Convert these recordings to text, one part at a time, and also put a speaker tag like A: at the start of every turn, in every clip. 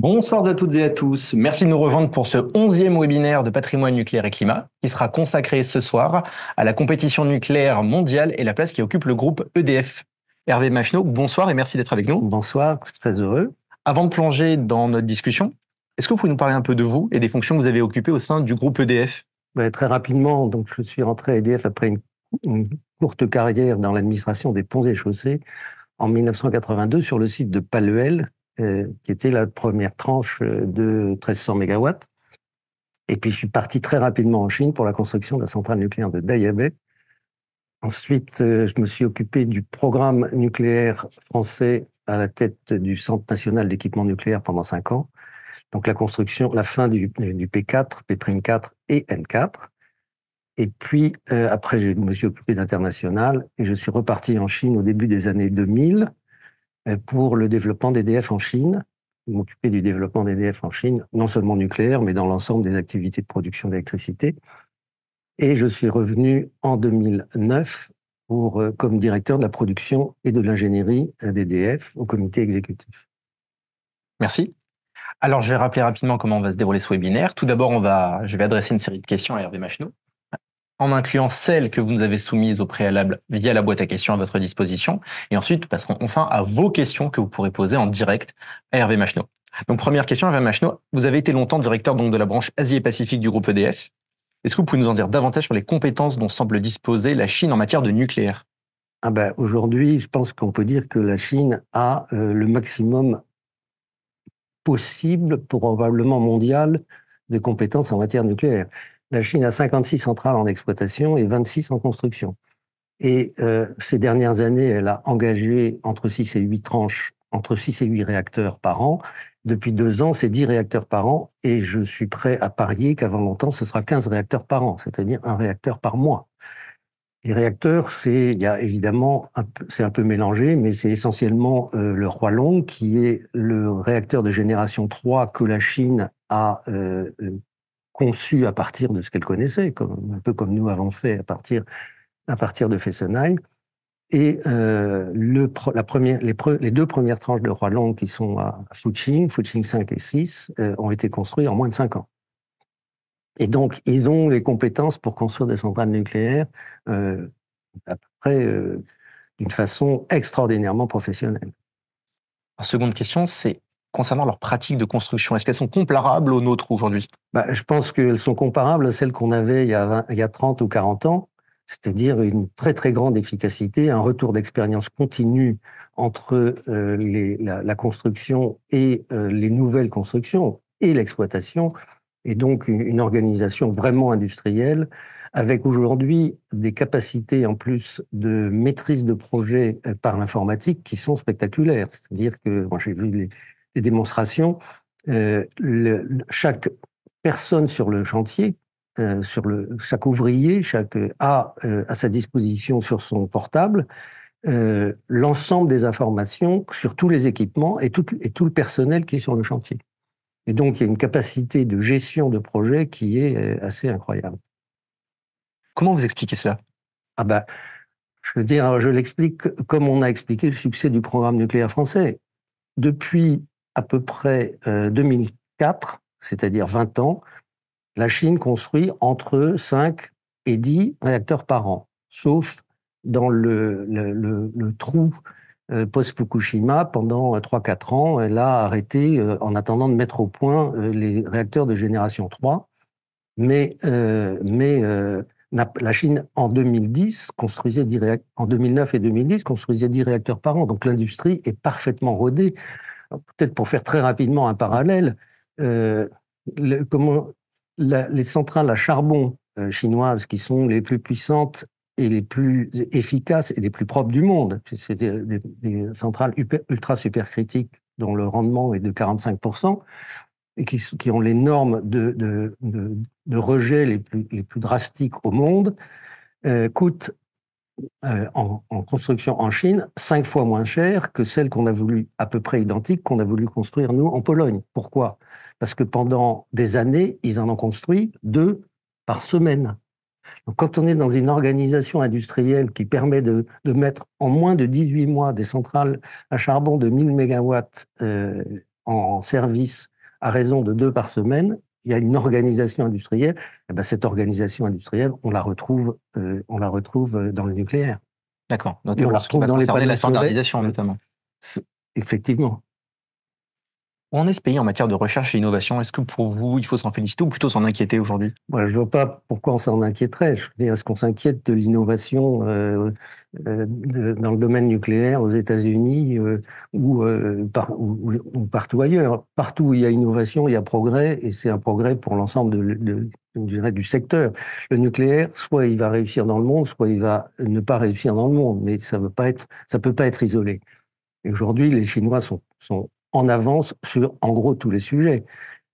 A: Bonsoir à toutes et à tous. Merci de nous rejoindre pour ce 11e webinaire de patrimoine nucléaire et climat qui sera consacré ce soir à la compétition nucléaire mondiale et la place qui occupe le groupe EDF. Hervé Macheneau, bonsoir et merci d'être avec nous.
B: Bonsoir, très heureux.
A: Avant de plonger dans notre discussion, est-ce que vous pouvez nous parler un peu de vous et des fonctions que vous avez occupées au sein du groupe EDF?
B: Très rapidement, donc, je suis rentré à EDF après une courte carrière dans l'administration des ponts et chaussées en 1982 sur le site de Palluel, qui était la première tranche de 1300 MW. Et puis, je suis parti très rapidement en Chine pour la construction de la centrale nucléaire de Daya Bay. Ensuite, je me suis occupé du programme nucléaire français à la tête du Centre national d'équipement nucléaire pendant 5 ans. Donc, la construction, la fin du P4, P'4 et N4. Et puis, après, je me suis occupé d'international et je suis reparti en Chine au début des années 2000 pour le développement d'EDF en Chine. M'occuper du développement d'EDF en Chine, non seulement nucléaire, mais dans l'ensemble des activités de production d'électricité. Et je suis revenu en 2009 comme directeur de la production et de l'ingénierie d'EDF au comité exécutif.
A: Merci. Alors, je vais rappeler rapidement comment va se dérouler ce webinaire. Tout d'abord, je vais adresser une série de questions à Hervé Macheneau, en incluant celles que vous nous avez soumises au préalable via la boîte à questions à votre disposition. Et ensuite, passerons enfin à vos questions que vous pourrez poser en direct à Hervé Macheneau. Donc, première question, Hervé Macheneau, vous avez été longtemps directeur de la branche Asie et Pacifique du groupe EDF. Est-ce que vous pouvez nous en dire davantage sur les compétences dont semble disposer la Chine en matière de nucléaire?
B: Aujourd'hui, je pense qu'on peut dire que la Chine a le maximum possible, probablement mondial, de compétences en matière nucléaire. La Chine a 56 centrales en exploitation et 26 en construction. Et ces dernières années, elle a engagé entre 6 et 8 tranches, entre 6 et 8 réacteurs par an. Depuis 2 ans, c'est 10 réacteurs par an. Et je suis prêt à parier qu'avant longtemps, ce sera 15 réacteurs par an, c'est-à-dire un réacteur par mois. Les réacteurs, il y a évidemment, c'est un peu mélangé, mais c'est essentiellement le Hualong, qui est le réacteur de génération 3 que la Chine a conçu à partir de ce qu'elle connaissait, un peu comme nous avons fait à partir de Fessenheim. Et les 2 premières tranches de Hualong qui sont à Fuqing 5 et 6, ont été construites en moins de 5 ans. Et donc, ils ont les compétences pour construire des centrales nucléaires à peu près d'une façon extraordinairement professionnelle.
A: La seconde question, c'est concernant leurs pratiques de construction. Est-ce qu'elles sont comparables aux nôtres aujourd'hui?
B: Je pense qu'elles sont comparables à celles qu'on avait il y a 30 ou 40 ans, c'est-à-dire une très très grande efficacité, un retour d'expérience continu entre la construction et les nouvelles constructions et l'exploitation, et donc une organisation vraiment industrielle, avec aujourd'hui des capacités en plus de maîtrise de projet par l'informatique qui sont spectaculaires. C'est-à-dire que moi j'ai vu les démonstrations, chaque personne sur le chantier, chaque ouvrier, a à sa disposition sur son portable l'ensemble des informations sur tous les équipements et tout le personnel qui est sur le chantier. Et donc, il y a une capacité de gestion de projet qui est assez incroyable.
A: Comment vous expliquez cela?
B: Je veux dire, je l'explique comme on a expliqué le succès du programme nucléaire français. Depuis à peu près 2004, c'est-à-dire 20 ans, la Chine construit entre 5 et 10 réacteurs par an, sauf dans le trou post-Fukushima, pendant 3-4 ans, elle a arrêté en attendant de mettre au point les réacteurs de génération 3. Mais la Chine, en 2010, en 2009 et 2010, construisait 10 réacteurs par an. Donc l'industrie est parfaitement rodée. Peut-être pour faire très rapidement un parallèle, les centrales à charbon chinoises qui sont les plus puissantes et les plus efficaces et les plus propres du monde, c'est des centrales ultra supercritiques dont le rendement est de 45%, et qui ont les normes de rejet les plus drastiques au monde, coûtent en construction en Chine 5 fois moins cher que celles qu'on a voulu, à peu près identiques, qu'on a voulu construire nous en Pologne. Pourquoi? Parce que pendant des années, ils en ont construit 2 par semaine. Donc, quand on est dans une organisation industrielle qui permet de mettre en moins de 18 mois des centrales à charbon de 1000 MW en service à raison de 2 par semaine, il y a une organisation industrielle. Et ben, cette organisation industrielle, on la retrouve dans le nucléaire.
A: D'accord.
B: Et on
A: Notamment
B: la
A: ce qui
B: retrouve
A: va
B: dans les
A: concerner la
B: panneaux solaires.
A: standardisation, notamment.
B: Effectivement.
A: Où en est ce pays en matière de recherche et innovation? Est-ce que pour vous, il faut s'en féliciter ou plutôt s'en inquiéter aujourd'hui?
B: Moi, je ne vois pas pourquoi on s'en inquiéterait. Je veux dire, est-ce qu'on s'inquiète de l'innovation dans le domaine nucléaire aux États-Unis ou partout ailleurs? Partout où il y a innovation, il y a progrès, et c'est un progrès pour l'ensemble je dirais, du secteur. Le nucléaire, soit il va réussir dans le monde, soit il va ne pas réussir dans le monde, mais ça peut pas être isolé. Et aujourd'hui, les Chinois sont en avance sur, en gros, tous les sujets.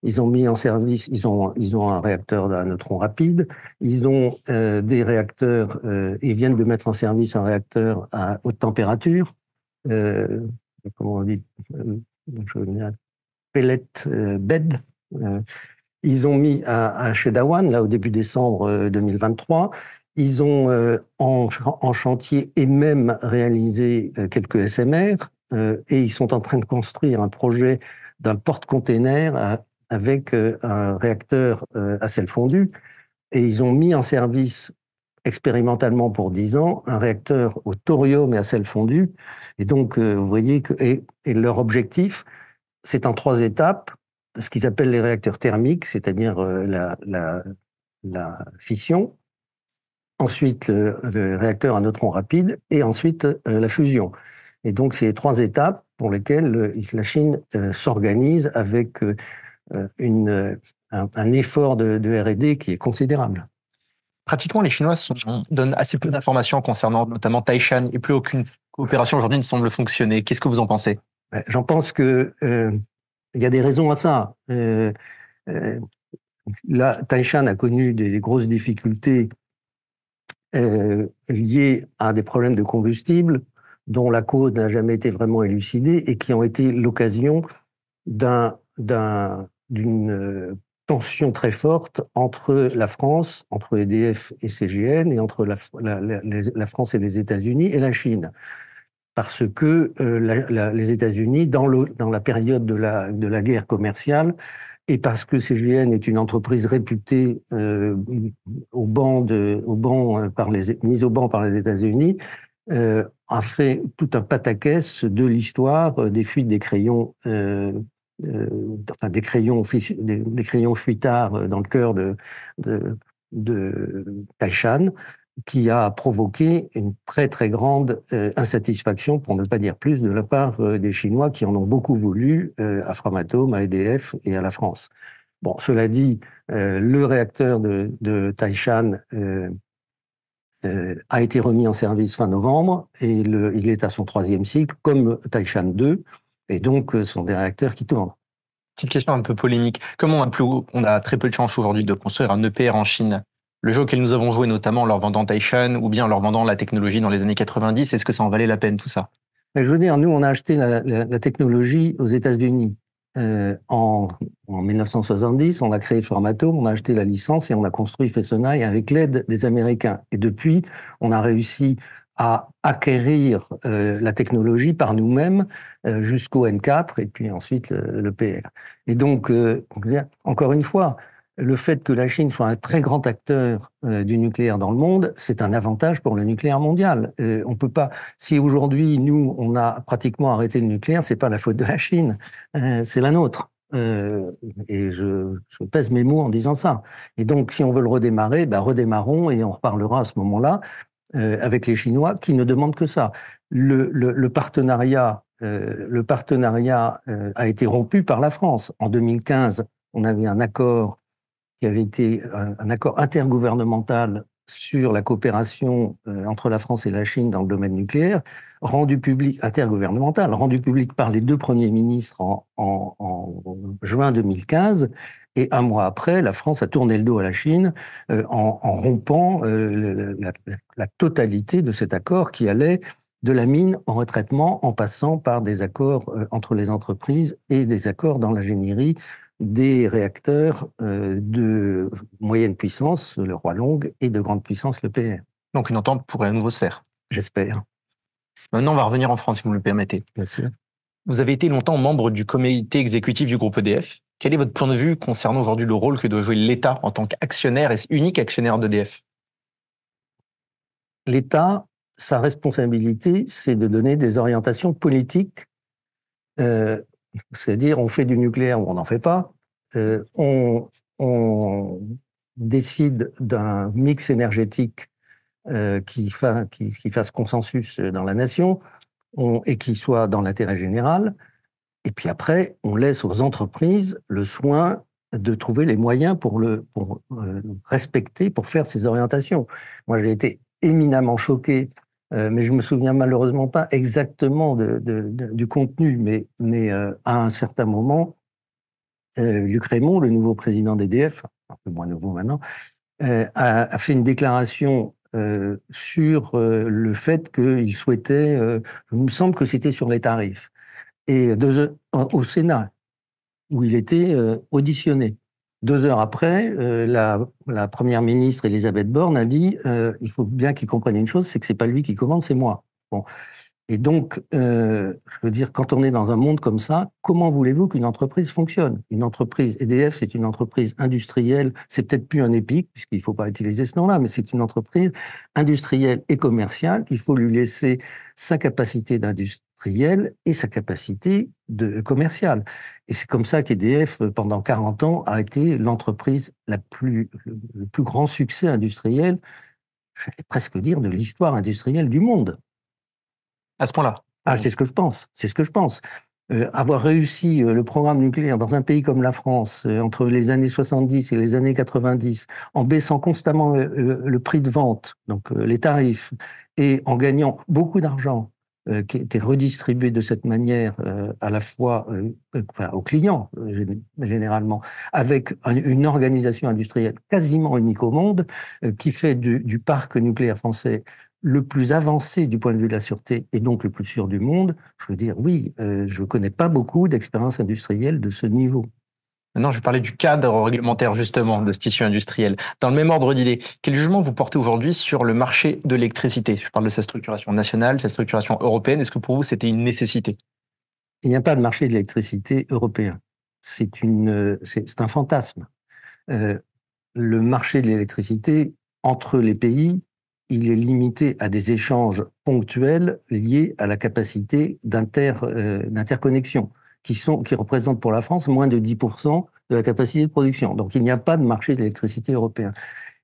B: Ils ont mis en service, ils ont un réacteur à neutrons rapides, ils ont des réacteurs, ils viennent de mettre en service un réacteur à haute température, euh, comment on dit, je veux dire, pellet bed. Euh, Ils ont mis à Sheddawan, là, au début décembre 2023. Ils ont en chantier et même réalisé quelques SMR, et ils sont en train de construire un projet d'un porte-container avec un réacteur à sel fondu. Et ils ont mis en service expérimentalement pour 10 ans un réacteur au thorium et à sel fondu. Et donc, vous voyez que et leur objectif, c'est en 3 étapes, ce qu'ils appellent les réacteurs thermiques, c'est-à-dire la fission, ensuite le réacteur à neutrons rapides et ensuite la fusion. Et donc, c'est les 3 étapes pour lesquelles la Chine s'organise avec un effort de R&D qui est considérable.
A: Pratiquement, les Chinois donnent assez peu d'informations concernant notamment Taishan et plus aucune coopération aujourd'hui ne semble fonctionner. Qu'est-ce que vous en pensez?
B: J'en pense que il y a des raisons à ça. Euh, Là, Taishan a connu des grosses difficultés liées à des problèmes de combustible dont la cause n'a jamais été vraiment élucidée et qui ont été l'occasion d'une tension très forte entre la France, entre EDF et CGN, et entre la France et les États-Unis et la Chine. Parce que les États-Unis, dans la période de la guerre commerciale, et parce que CGN est une entreprise réputée mise au banc par les États-Unis, a fait tout un pataquès de l'histoire des fuites des crayons, enfin des crayons fuitards dans le cœur de Taishan, qui a provoqué une très très grande insatisfaction, pour ne pas dire plus, de la part des Chinois qui en ont beaucoup voulu à Framatome, à EDF et à la France. Bon, cela dit, le réacteur de Taishan a été remis en service fin novembre et il est à son 3e cycle, comme Taishan 2, et donc ce sont des réacteurs qui tournent.
A: Petite question un peu polémique. Comme on a très peu de chance aujourd'hui de construire un EPR en Chine, le jeu auquel nous avons joué notamment en leur vendant Taishan ou bien en leur vendant la technologie dans les années 90, est-ce que ça en valait la peine tout ça?
B: Mais je veux dire, nous, on a acheté la technologie aux États-Unis en 1970. On a créé Framatome, on a acheté la licence et on a construit Fessenheim avec l'aide des Américains. Et depuis, on a réussi à acquérir la technologie par nous-mêmes jusqu'au N4 et puis ensuite le PR. Et donc, encore une fois, le fait que la Chine soit un très grand acteur du nucléaire dans le monde, c'est un avantage pour le nucléaire mondial. On peut pas. Si aujourd'hui, nous, on a pratiquement arrêté le nucléaire, c'est pas la faute de la Chine, c'est la nôtre. Et je pèse mes mots en disant ça. Et donc, si on veut le redémarrer, ben redémarrons et on reparlera à ce moment-là avec les Chinois qui ne demandent que ça. Le partenariat, a été rompu par la France. En 2015, on avait un accord qui avait été un accord intergouvernemental sur la coopération entre la France et la Chine dans le domaine nucléaire, rendu public, intergouvernemental, rendu public par les 2 premiers ministres en juin 2015. Et un mois après, la France a tourné le dos à la Chine en rompant la totalité de cet accord qui allait de la mine au retraitement en passant par des accords entre les entreprises et des accords dans l'ingénierie des réacteurs de moyenne puissance, le Roi Long, et de grande puissance, le PR.
A: Donc une entente pourrait à nouveau se faire.
B: J'espère.
A: Maintenant, on va revenir en France, si vous me le permettez.
B: Bien sûr.
A: Vous avez été longtemps membre du comité exécutif du groupe EDF. Quel est votre point de vue concernant aujourd'hui le rôle que doit jouer l'État en tant qu'actionnaire et unique actionnaire d'EDF?
B: L'État, sa responsabilité, c'est de donner des orientations politiques, euh, c'est-à-dire on fait du nucléaire ou on n'en fait pas, on décide d'un mix énergétique qui fasse consensus dans la nation et qui soit dans l'intérêt général. Et puis après, on laisse aux entreprises le soin de trouver les moyens pour respecter, pour faire ces orientations. Moi, j'ai été éminemment choqué, mais je me souviens malheureusement pas exactement du contenu, mais à un certain moment, Luc Rémont, le nouveau président d'EDF, un peu moins nouveau maintenant, a fait une déclaration sur le fait qu'il souhaitait, il me semble que c'était sur les tarifs, et au Sénat, où il était auditionné. 2 heures après, la première ministre Elisabeth Borne a dit il faut bien qu'il comprenne une chose, c'est que c'est pas lui qui commande, c'est moi. Bon. Et donc, je veux dire, quand on est dans un monde comme ça, comment voulez-vous qu'une entreprise fonctionne? Une entreprise, EDF, c'est une entreprise industrielle, c'est peut-être plus un EPIC, puisqu'il ne faut pas utiliser ce nom-là, mais c'est une entreprise industrielle et commerciale. Il faut lui laisser sa capacité d'industriel et sa capacité de commerciale. Et c'est comme ça qu'EDF, pendant 40 ans, a été l'entreprise le plus grand succès industriel, j'allais presque dire, de l'histoire industrielle du monde.
A: À ce point-là.
B: Ah, c'est ce que je pense. C'est ce que je pense. Avoir réussi le programme nucléaire dans un pays comme la France entre les années 70 et les années 90, en baissant constamment le prix de vente, donc les tarifs, et en gagnant beaucoup d'argent qui était redistribué de cette manière à la fois enfin, aux clients généralement, avec une organisation industrielle quasiment unique au monde qui fait du parc nucléaire français le plus avancé du point de vue de la sûreté et donc le plus sûr du monde, je veux dire, oui, je ne connais pas beaucoup d'expériences industrielles de ce niveau.
A: Maintenant, je vais parler du cadre réglementaire, justement, de ce tissu industriel. Dans le même ordre d'idée, quel jugement vous portez aujourd'hui sur le marché de l'électricité? Je parle de sa structuration nationale, sa structuration européenne. Est-ce que pour vous, c'était une nécessité?
B: Il n'y a pas de marché de l'électricité européen. C'est un fantasme. Le marché de l'électricité entre les pays, il est limité à des échanges ponctuels liés à la capacité d'interconnexion, qui représentent pour la France moins de 10% de la capacité de production. Donc il n'y a pas de marché de l'électricité européen.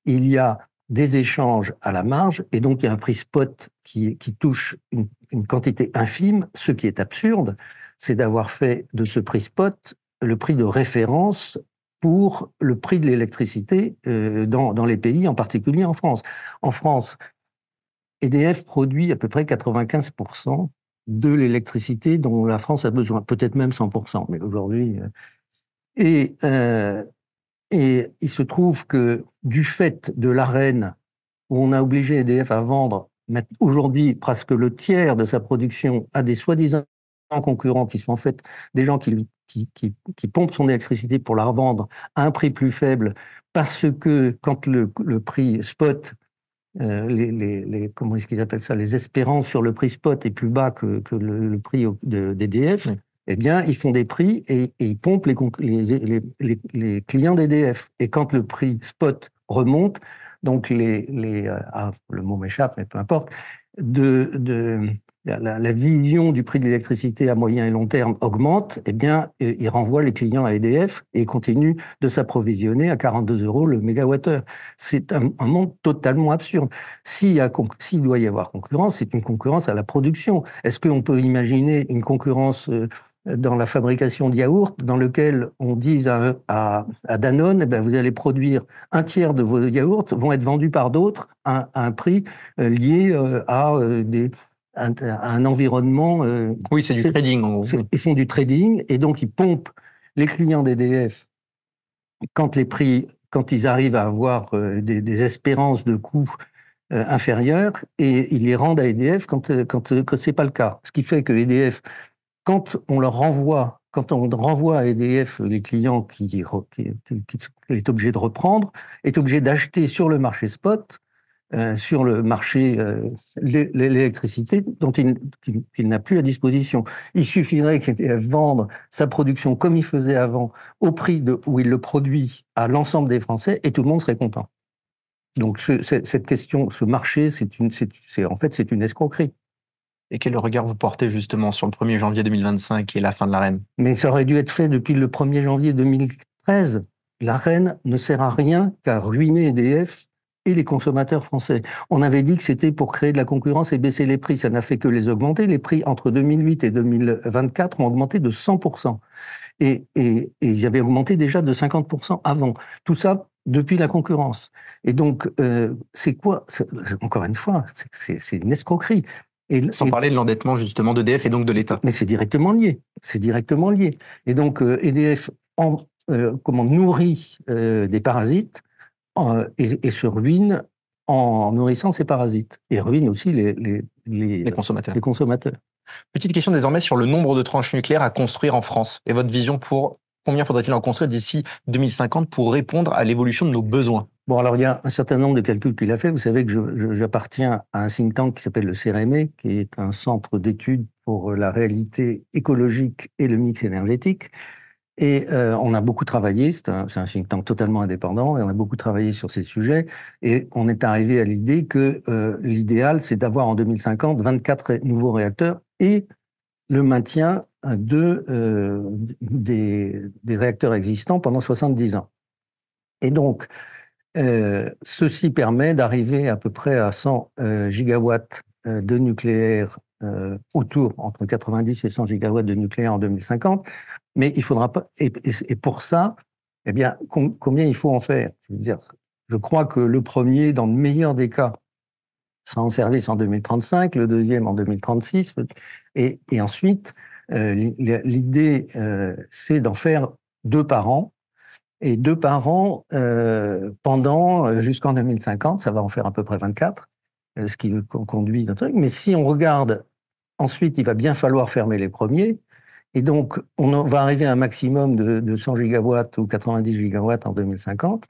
B: Il y a des échanges à la marge, et donc il y a un prix spot qui touche une quantité infime. Ce qui est absurde, c'est d'avoir fait de ce prix spot le prix de référence pour le prix de l'électricité dans les pays, en particulier en France. En France, EDF produit à peu près 95% de l'électricité dont la France a besoin, peut-être même 100%, mais aujourd'hui... Et, et il se trouve que du fait de l'arène où on a obligé EDF à vendre aujourd'hui presque le tiers de sa production à des soi-disant concurrents qui sont en fait des gens qui pompent son électricité pour la revendre à un prix plus faible parce que quand le prix spot, comment est-ce qu'ils appellent ça, les espérances sur le prix spot est plus bas que le prix d'EDF, oui. Eh bien, ils font des prix et ils pompent les clients d'EDF. Et quand le prix spot remonte, donc le mot m'échappe, mais peu importe, la vision du prix de l'électricité à moyen et long terme augmente, eh bien, il renvoie les clients à EDF et continue de s'approvisionner à 42 € le mégawattheure. C'est un monde totalement absurde. S'il doit y avoir concurrence, c'est une concurrence à la production. Est-ce qu'on peut imaginer une concurrence dans la fabrication de yaourts, dans lequel on dise à Danone, eh bien, vous allez produire un tiers de vos yaourts, vont être vendus par d'autres à un prix lié à un environnement...
A: oui, c'est du trading. En gros.
B: Ils font du trading, et donc ils pompent les clients d'EDF quand ils arrivent à avoir des espérances de coûts inférieures, et ils les rendent à EDF quand ce n'est pas le cas. Ce qui fait que EDF... Quand on renvoie à EDF les clients qu'il est obligé de reprendre, est obligé d'acheter sur le marché spot sur le marché l'électricité qu'il n'a plus à disposition. Il suffirait qu'EDF vende sa production comme il faisait avant, au prix où il le produit à l'ensemble des Français, et tout le monde serait content. Donc cette question, ce marché, en fait, c'est une escroquerie.
A: Et quel regard vous portez justement sur le 1er janvier 2025 et la fin de l'Arenh?
B: Mais ça aurait dû être fait depuis le 1er janvier 2013. L'Arenh ne sert à rien qu'à ruiner EDF et les consommateurs français. On avait dit que c'était pour créer de la concurrence et baisser les prix. Ça n'a fait que les augmenter. Les prix entre 2008 et 2024 ont augmenté de 100%. Et ils avaient augmenté déjà de 50% avant. Tout ça depuis la concurrence. Et donc, c'est quoi? Encore une fois, c'est une escroquerie.
A: Sans parler de l'endettement justement d'EDF et donc de l'État.
B: Mais c'est directement lié. C'est directement lié. Et donc, EDF nourrit des parasites et se ruine en nourrissant ces parasites. Et ruine aussi les consommateurs.
A: Petite question désormais sur le nombre de tranches nucléaires à construire en France et votre vision pour combien faudrait-il en construire d'ici 2050 pour répondre à l'évolution de nos besoins?
B: Bon, alors il y a un certain nombre de calculs qu'il a fait. Vous savez que j'appartiens à un think tank qui s'appelle le CEREME, qui est un centre d'études pour la réalité écologique et le mix énergétique. Et on a beaucoup travaillé, c'est un think tank totalement indépendant, et on a beaucoup travaillé sur ces sujets. Et on est arrivé à l'idée que l'idéal, c'est d'avoir en 2050 24 nouveaux réacteurs et le maintien des réacteurs existants pendant 70 ans. Et donc, ceci permet d'arriver à peu près à 100 gigawatts de nucléaire entre 90 et 100 gigawatts de nucléaire en 2050. Mais il faudra pas. Et pour ça, eh bien, combien il faut en faire? Je veux dire, je crois que le premier, dans le meilleur des cas, sera en service en 2035, le deuxième en 2036, et ensuite, l'idée, c'est d'en faire 2 par an. Et 2 par an jusqu'en 2050, ça va en faire à peu près 24, ce qui conduit un truc. Mais si on regarde, ensuite, il va bien falloir fermer les premiers. Et donc, on va arriver à un maximum de 100 gigawatts ou 90 gigawatts en 2050.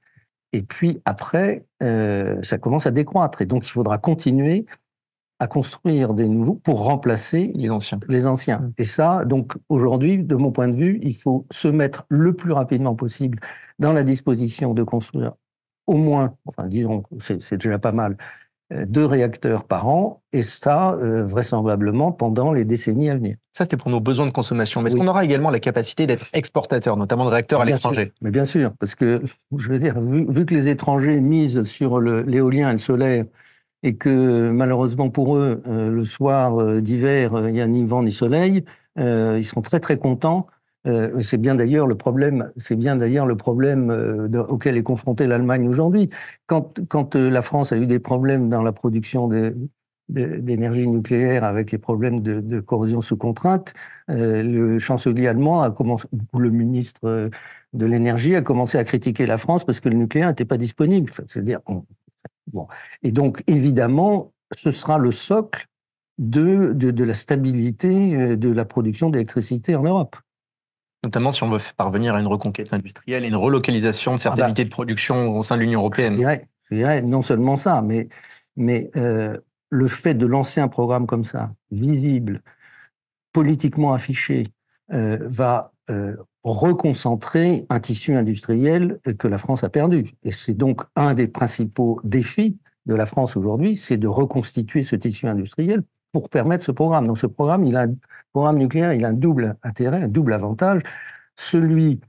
B: Et puis après, ça commence à décroître. Et donc, il faudra continuer à construire des nouveaux pour remplacer les anciens. Et ça, donc aujourd'hui, de mon point de vue, il faut se mettre le plus rapidement possible dans la disposition de construire au moins, enfin disons, c'est déjà pas mal, 2 réacteurs par an, et ça, vraisemblablement, pendant les décennies à venir.
A: Ça, c'était pour nos besoins de consommation. Mais est-ce qu'on aura également la capacité d'être exportateur, notamment de réacteurs à l'étranger?
B: Mais bien sûr, parce que, je veux dire, vu que les étrangers misent sur l'éolien et le solaire, et que malheureusement pour eux, le soir d'hiver, il n'y a ni vent ni soleil, ils sont très très contents. C'est bien d'ailleurs le problème, auquel est confrontée l'Allemagne aujourd'hui. Quand la France a eu des problèmes dans la production d'énergie nucléaire avec les problèmes de corrosion sous contrainte, le chancelier allemand a commencé, ou le ministre de l'énergie a commencé à critiquer la France parce que le nucléaire n'était pas disponible. C'est-à-dire, bon. Et donc, évidemment, ce sera le socle de la stabilité de la production d'électricité en Europe.
A: Notamment si on veut parvenir à une reconquête industrielle et une relocalisation de certaines unités de production au sein de l'Union européenne.
B: Je dirais non seulement ça, mais le fait de lancer un programme comme ça, visible, politiquement affiché, va reconcentrer un tissu industriel que la France a perdu. Et c'est donc un des principaux défis de la France aujourd'hui, c'est de reconstituer ce tissu industriel pour permettre ce programme. Donc ce programme nucléaire, il a un double intérêt, un double avantage. Celui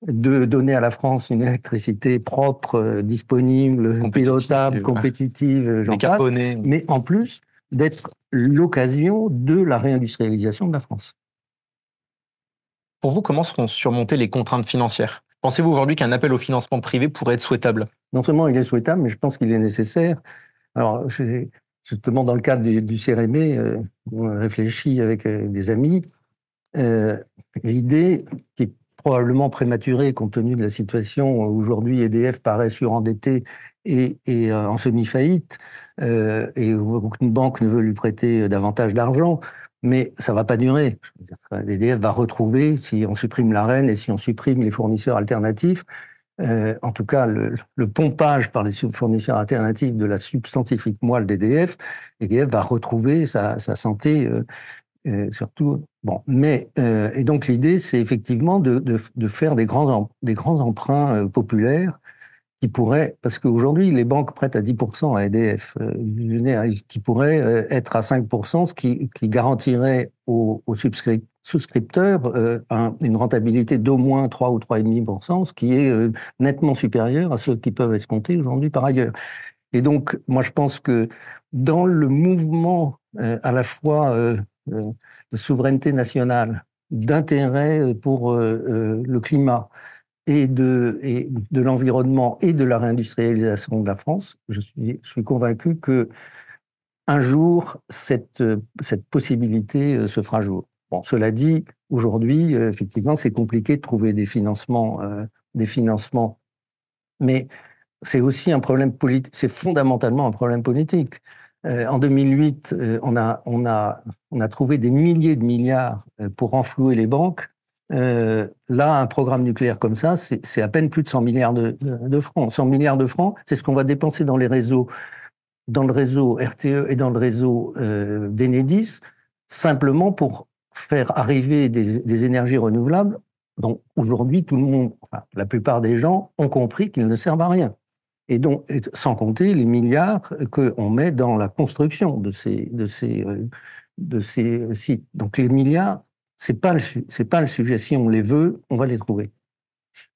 B: de donner à la France une électricité propre, disponible, pilotable, compétitive, j'en passe, mais en plus d'être l'occasion de la réindustrialisation de la France.
A: Pour vous, comment seront surmontées les contraintes financières? Pensez-vous aujourd'hui qu'un appel au financement privé pourrait être souhaitable?
B: Non seulement il est souhaitable, mais je pense qu'il est nécessaire. Alors, justement, dans le cadre du CEREME, on réfléchit avec des amis. L'idée, qui est probablement prématurée compte tenu de la situation où aujourd'hui EDF paraît surendetté et en semi-faillite, et où aucune banque ne veut lui prêter davantage d'argent, mais ça ne va pas durer. EDF va retrouver, si on supprime l'Arenh et si on supprime les fournisseurs alternatifs, en tout cas le pompage par les fournisseurs alternatifs de la substantifique moelle d'EDF, EDF va retrouver sa santé, surtout. Bon, mais et donc l'idée, c'est effectivement de faire des grands emprunts populaires qui pourraient, parce qu'aujourd'hui les banques prêtent à 10% à EDF, qui pourraient être à 5%, ce qui garantirait aux souscripteurs une rentabilité d'au moins 3 ou 3,5%, ce qui est nettement supérieur à ceux qui peuvent escompter aujourd'hui par ailleurs. Et donc, moi, je pense que dans le mouvement à la fois de souveraineté nationale, d'intérêt pour le climat et de l'environnement et de la réindustrialisation de la France, je suis convaincu que un jour, cette possibilité se fera jour. Bon, cela dit, aujourd'hui, effectivement, c'est compliqué de trouver des financements, mais c'est aussi un problème politique, c'est fondamentalement un problème politique. En 2008, on a trouvé des milliers de milliards pour renflouer les banques. Là, un programme nucléaire comme ça, c'est à peine plus de 100 milliards de francs. 100 milliards de francs, c'est ce qu'on va dépenser dans les réseaux, dans le réseau RTE et dans le réseau d'Enedis, simplement pour faire arriver des énergies renouvelables dont aujourd'hui tout le monde, enfin, la plupart des gens ont compris qu'ils ne servent à rien. Et donc, sans compter les milliards qu'on met dans la construction de ces sites. Donc les milliards, c'est pas le sujet. Si on les veut, on va les trouver.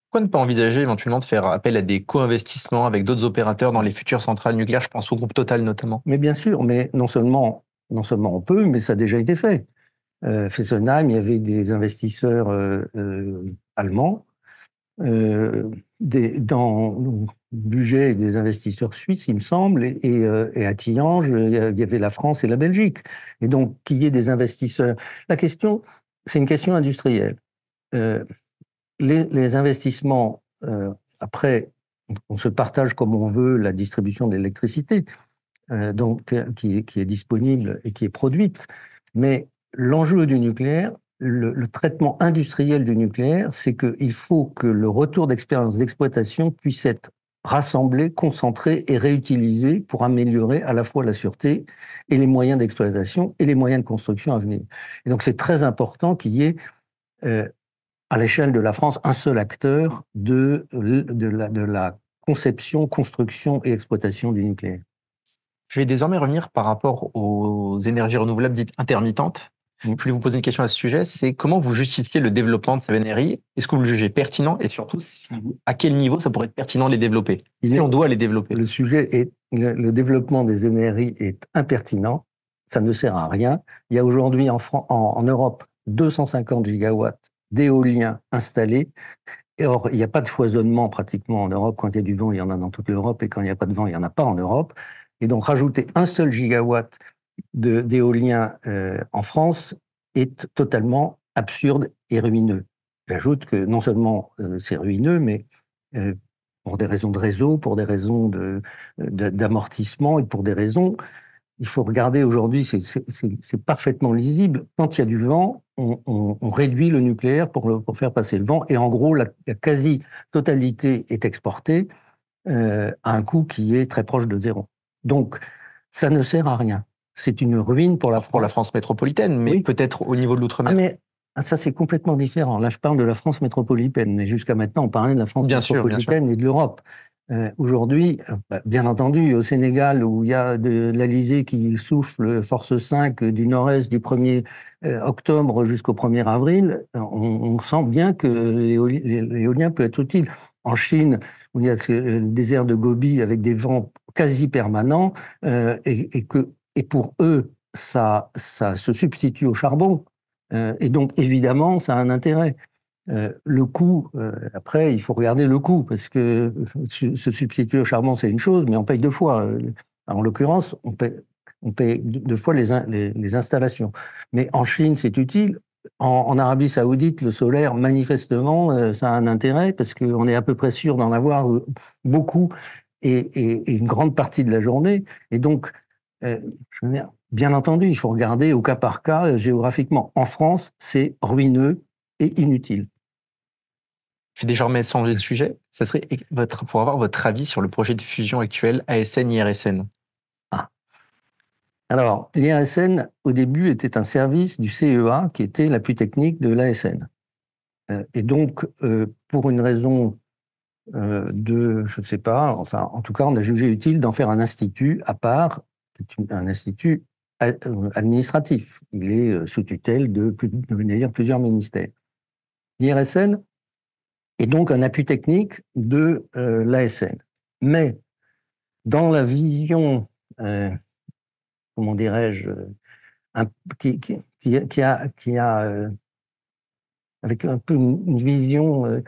A: Pourquoi ne pas envisager éventuellement de faire appel à des co-investissements avec d'autres opérateurs dans les futures centrales nucléaires? Je pense au groupe Total notamment.
B: Mais bien sûr, mais non seulement on peut, mais ça a déjà été fait. Fessenheim, il y avait des investisseurs allemands. Dans le budget des investisseurs suisses, il me semble, et à Tihange, il y avait la France et la Belgique. Et donc, qu'il y ait des investisseurs. La question, c'est une question industrielle. Les investissements, après, on se partage comme on veut la distribution de l'électricité, donc, qui est disponible et qui est produite. Mais l'enjeu du nucléaire, le traitement industriel du nucléaire, c'est qu'il faut que le retour d'expérience d'exploitation puisse être rassemblé, concentré et réutilisé pour améliorer à la fois la sûreté et les moyens d'exploitation et les moyens de construction à venir. Et donc c'est très important qu'il y ait à l'échelle de la France un seul acteur de la conception, construction et exploitation du nucléaire.
A: Je vais désormais revenir par rapport aux énergies renouvelables dites intermittentes. Je voulais vous poser une question à ce sujet, c'est comment vous justifiez le développement de ces énergies? Est-ce que vous le jugez pertinent et surtout, à quel niveau ça pourrait être pertinent de les développer? Si on doit les développer.
B: Le sujet est, le développement des énergies est impertinent, ça ne sert à rien. Il y a aujourd'hui en Europe 250 gigawatts d'éolien installés. Or, il n'y a pas de foisonnement pratiquement en Europe. Quand il y a du vent, il y en a dans toute l'Europe, et quand il n'y a pas de vent, il n'y en a pas en Europe. Et donc, rajouter un seul gigawatt d'éolien en France est totalement absurde et ruineux. J'ajoute que non seulement c'est ruineux, mais pour des raisons de réseau, pour des raisons d'amortissement et pour des raisons, il faut regarder aujourd'hui, c'est parfaitement lisible. Quand il y a du vent, on réduit le nucléaire pour faire passer le vent. Et en gros, la quasi-totalité est exportée à un coût qui est très proche de zéro. Donc, ça ne sert à rien. C'est une ruine pour la France.
A: Pour la France métropolitaine, mais oui, peut-être au niveau de l'outre-mer.
B: Mais ça, c'est complètement différent. Là, je parle de la France métropolitaine. Mais jusqu'à maintenant, on parlait de la France métropolitaine et de l'Europe. Aujourd'hui, bien entendu, au Sénégal, où il y a de l'Alizé qui souffle force 5 du nord-est du 1er octobre jusqu'au 1er avril, on sent bien que l'éolien peut être utile. En Chine, où il y a le désert de Gobi avec des vents quasi permanents, et pour eux, ça se substitue au charbon. Et donc, évidemment, ça a un intérêt. Le coût, après, il faut regarder le coût, parce que se substituer au charbon, c'est une chose, mais on paye deux fois. En l'occurrence, on paye deux fois les installations. Mais en Chine, c'est utile. En Arabie Saoudite, le solaire, manifestement, ça a un intérêt, parce qu'on est à peu près sûr d'en avoir beaucoup et une grande partie de la journée. Et donc, bien entendu, il faut regarder au cas par cas, géographiquement. En France, c'est ruineux et inutile.
A: Je vais désormais changer de sujet. Ça serait pour avoir votre avis sur le projet de fusion actuel ASN-IRSN.
B: Ah. Alors, l'IRSN, au début, était un service du CEA, qui était l'appui technique de l'ASN. Et donc, pour une raison je ne sais pas, enfin, en tout cas, on a jugé utile d'en faire un institut à part, un institut administratif. Il est sous tutelle de d'ailleurs plusieurs ministères. L'IRSN est donc un appui technique de l'ASN. Mais dans la vision, comment dirais-je, qui a avec un peu une vision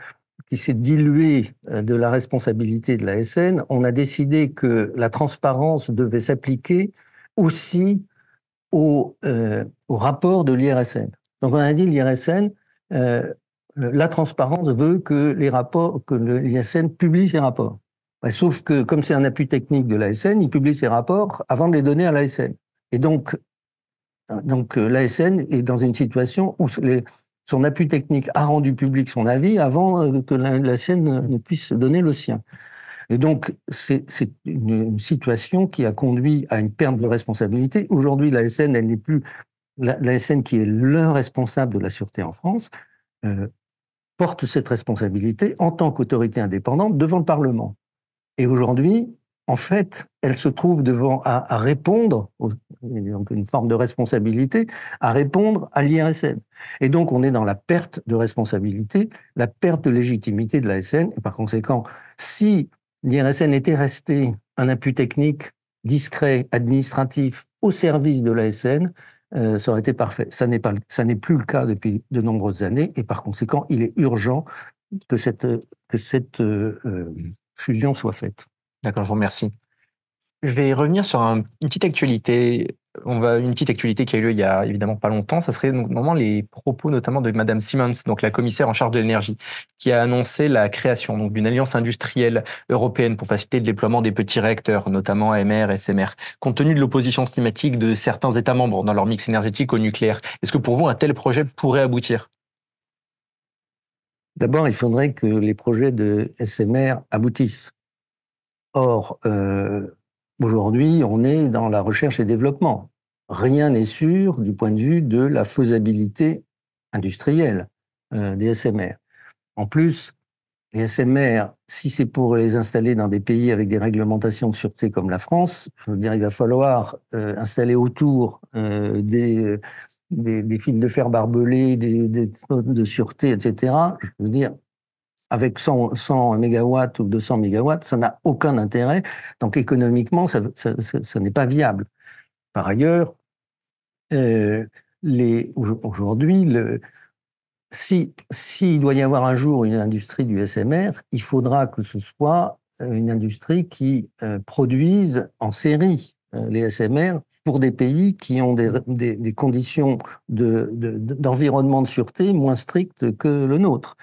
B: qui s'est diluée de la responsabilité de l'ASN, on a décidé que la transparence devait s'appliquer aussi au rapport de l'IRSN. Donc on a dit l'IRSN, la transparence veut que l'IRSN publie ses rapports. Sauf que comme c'est un appui technique de l'ASN, il publie ses rapports avant de les donner à l'ASN. Et donc l'ASN est dans une situation où son appui technique a rendu public son avis avant que l'ASN ne puisse donner le sien. Et donc, c'est une situation qui a conduit à une perte de responsabilité. Aujourd'hui, l'ASN, elle n'est plus l'ASN qui est le responsable de la sûreté en France, porte cette responsabilité en tant qu'autorité indépendante devant le Parlement. Et aujourd'hui, en fait, elle se trouve devant à répondre, donc une forme de responsabilité, à répondre à l'IRSN. Et donc, on est dans la perte de responsabilité, la perte de légitimité de l'ASN. Et par conséquent, si l'IRSN était resté un appui technique discret, administratif, au service de l'ASN, ça aurait été parfait. Ça n'est plus le cas depuis de nombreuses années. Et par conséquent, il est urgent que cette fusion soit faite.
A: D'accord, je vous remercie. Je vais revenir sur une petite actualité. Une petite actualité qui a eu lieu il y a évidemment pas longtemps. Ça serait normalement les propos notamment de Madame Simmons, donc la commissaire en charge de l'énergie, qui a annoncé la création donc d'une alliance industrielle européenne pour faciliter le déploiement des petits réacteurs, notamment AMR, SMR, compte tenu de l'opposition systématique de certains États membres dans leur mix énergétique au nucléaire. Est-ce que pour vous un tel projet pourrait aboutir?
B: D'abord, il faudrait que les projets de SMR aboutissent. Or, aujourd'hui, on est dans la recherche et développement. Rien n'est sûr du point de vue de la faisabilité industrielle des SMR. En plus, les SMR, si c'est pour les installer dans des pays avec des réglementations de sûreté comme la France, je veux dire, il va falloir installer autour des fils de fer barbelés, des de sûreté, etc. Je veux dire, avec 100 mégawatts ou 200 mégawatts, ça n'a aucun intérêt. Donc économiquement, ça n'est pas viable. Par ailleurs, aujourd'hui, s'il doit y avoir un jour une industrie du SMR, il faudra que ce soit une industrie qui produise en série les SMR pour des pays qui ont des conditions d'environnement de sûreté moins strictes que le nôtre.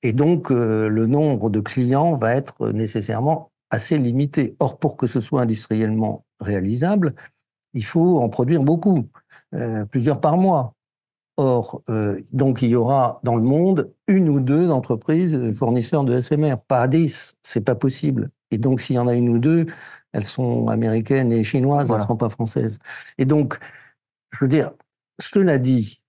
B: Et donc, le nombre de clients va être nécessairement assez limité. Or, pour que ce soit industriellement réalisable, il faut en produire beaucoup, plusieurs par mois. Or, donc, il y aura dans le monde une ou deux entreprises fournisseurs de SMR, pas 10, c'est pas possible. Et donc, s'il y en a une ou deux, elles sont américaines et chinoises, elles ne seront pas françaises. Et donc, je veux dire, cela dit,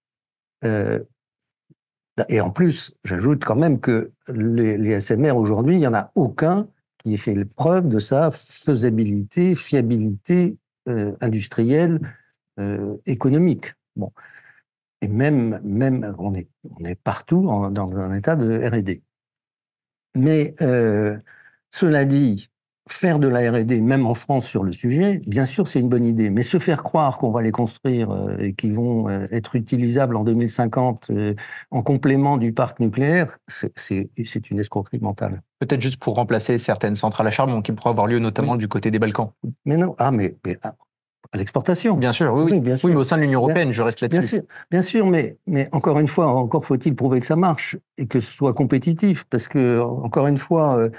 B: et en plus, j'ajoute quand même que les SMR aujourd'hui, il n'y en a aucun qui ait fait preuve de sa faisabilité, fiabilité industrielle, économique. Bon. Et même on est partout dans un état de R&D. Mais cela dit, faire de la R&D, même en France sur le sujet, bien sûr, c'est une bonne idée. Mais se faire croire qu'on va les construire et qu'ils vont être utilisables en 2050 en complément du parc nucléaire, c'est une escroquerie mentale.
A: Peut-être juste pour remplacer certaines centrales à charbon qui pourraient avoir lieu notamment du côté des Balkans.
B: Mais non, à l'exportation.
A: Bien sûr, oui, bien sûr. Oui, mais au sein de l'Union européenne, je reste là-dessus.
B: Bien sûr, mais encore une fois, encore faut-il prouver que ça marche et que ce soit compétitif, parce que, encore une fois,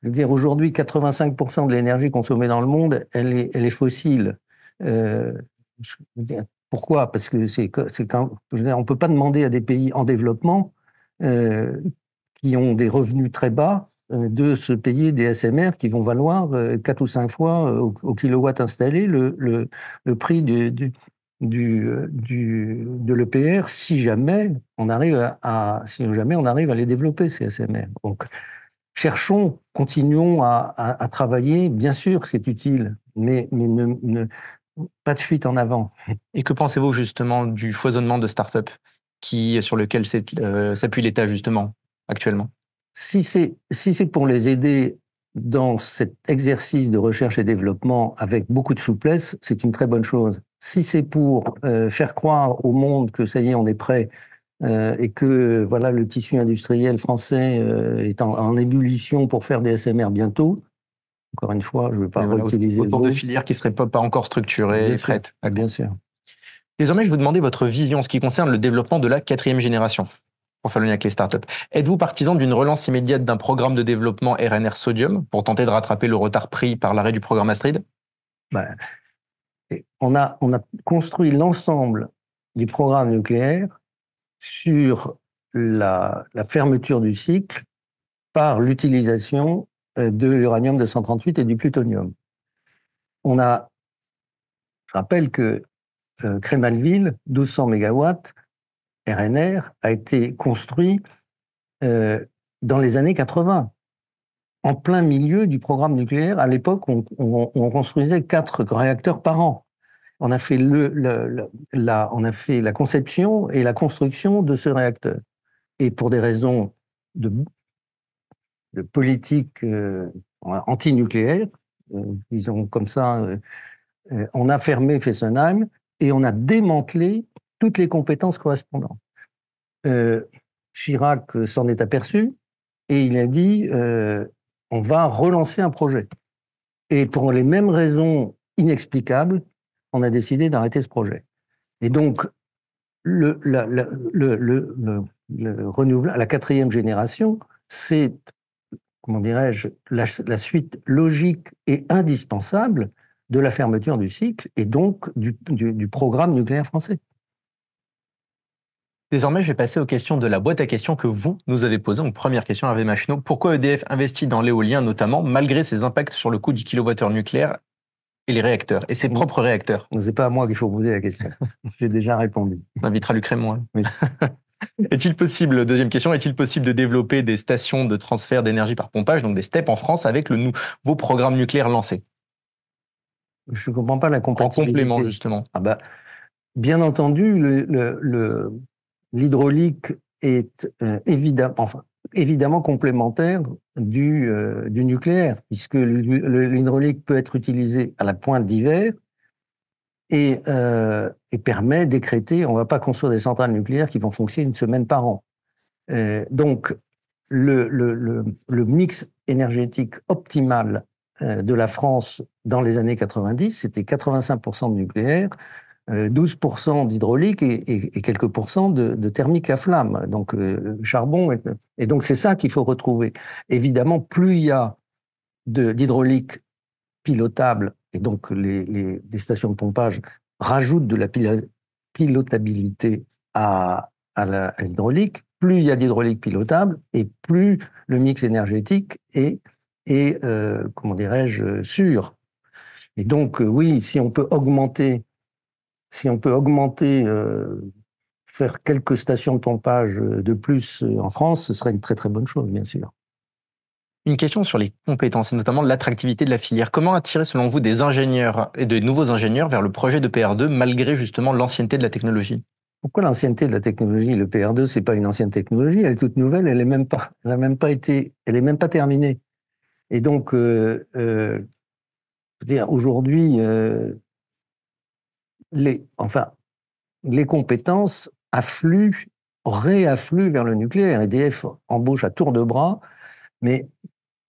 B: je veux dire, aujourd'hui, 85% de l'énergie consommée dans le monde, elle est fossile. Je veux dire, pourquoi? Parce que on ne peut pas demander à des pays en développement qui ont des revenus très bas de se payer des SMR qui vont valoir 4 ou 5 fois au kilowatt installé le prix de l'EPR si jamais on arrive si jamais on arrive à les développer, ces SMR. Donc, continuons à travailler. Bien sûr, c'est utile, mais pas de fuite en avant.
A: Et que pensez-vous justement du foisonnement de start-up sur lequel s'appuie l'État justement actuellement?
B: Si c'est pour les aider dans cet exercice de recherche et développement avec beaucoup de souplesse, c'est une très bonne chose. Si c'est pour faire croire au monde que ça y est, on est prêt et que voilà, le tissu industriel français est en ébullition pour faire des SMR bientôt, encore une fois, je ne veux pas réutiliser
A: autour de filières qui ne seraient pas encore structurées et prêtes.
B: Bien sûr.
A: Désormais, je vous demandais votre vision en ce qui concerne le développement de la 4e génération, pour faire le lien avec les startups. Êtes-vous partisan d'une relance immédiate d'un programme de développement RNR sodium pour tenter de rattraper le retard pris par l'arrêt du programme Astrid?
B: On a construit l'ensemble du programme nucléaire sur la fermeture du cycle par l'utilisation de l'uranium 238 et du plutonium. Je rappelle que Crémalville, 1200 MW, RNR, a été construit dans les années 80, en plein milieu du programme nucléaire. À l'époque, on construisait 4 réacteurs par an. On a fait la conception et la construction de ce réacteur. Et pour des raisons de politique anti-nucléaire, disons comme ça, on a fermé Fessenheim et on a démantelé toutes les compétences correspondantes. Chirac s'en est aperçu et il a dit on va relancer un projet. Et pour les mêmes raisons inexplicables, on a décidé d'arrêter ce projet. Et donc, la 4e génération, c'est, comment dirais-je, la suite logique et indispensable de la fermeture du cycle et donc du programme nucléaire français.
A: Désormais, je vais passer aux questions de la boîte à questions que vous nous avez posées. Donc, première question, Hervé Machineau. Pourquoi EDF investit dans l'éolien, notamment, malgré ses impacts sur le coût du kilowattheure nucléaire et les réacteurs, et ses propres réacteurs?
B: Ce n'est pas à moi qu'il faut poser la question. J'ai déjà répondu.
A: On invitera Luc Rémont.
B: Oui.
A: Est-il possible, deuxième question, est-il possible de développer des stations de transfert d'énergie par pompage, donc des STEP en France, avec le nouveau programme nucléaire lancé?
B: Je ne comprends pas la compatibilité.
A: En complément, justement.
B: Bien entendu, l'hydraulique est évidemment complémentaire du nucléaire, puisque l'hydraulique peut être utilisée à la pointe d'hiver et permet d'écréter, on ne va pas construire des centrales nucléaires qui vont fonctionner une semaine par an. Donc, le mix énergétique optimal de la France dans les années 90, c'était 85% de nucléaire, 12% d'hydraulique et quelques pourcents de thermique à flamme, donc charbon. Et donc, c'est ça qu'il faut retrouver. Évidemment, plus il y a d'hydraulique pilotable, et donc les stations de pompage rajoutent de la pilotabilité à l'hydraulique, plus il y a d'hydraulique pilotable et plus le mix énergétique est comment dirais-je, sûr. Et donc, oui, si on peut augmenter, faire quelques stations de pompage de plus en France, ce serait une très très bonne chose, bien sûr.
A: Une question sur les compétences, et notamment l'attractivité de la filière. Comment attirer, selon vous, des ingénieurs et de nouveaux ingénieurs vers le projet de PR2, malgré justement l'ancienneté de la technologie?
B: Pourquoi l'ancienneté de la technologie? Le PR2, c'est pas une ancienne technologie, elle est toute nouvelle, elle est même pas terminée. Et donc, aujourd'hui, les compétences réaffluent vers le nucléaire. EDF embauche à tour de bras,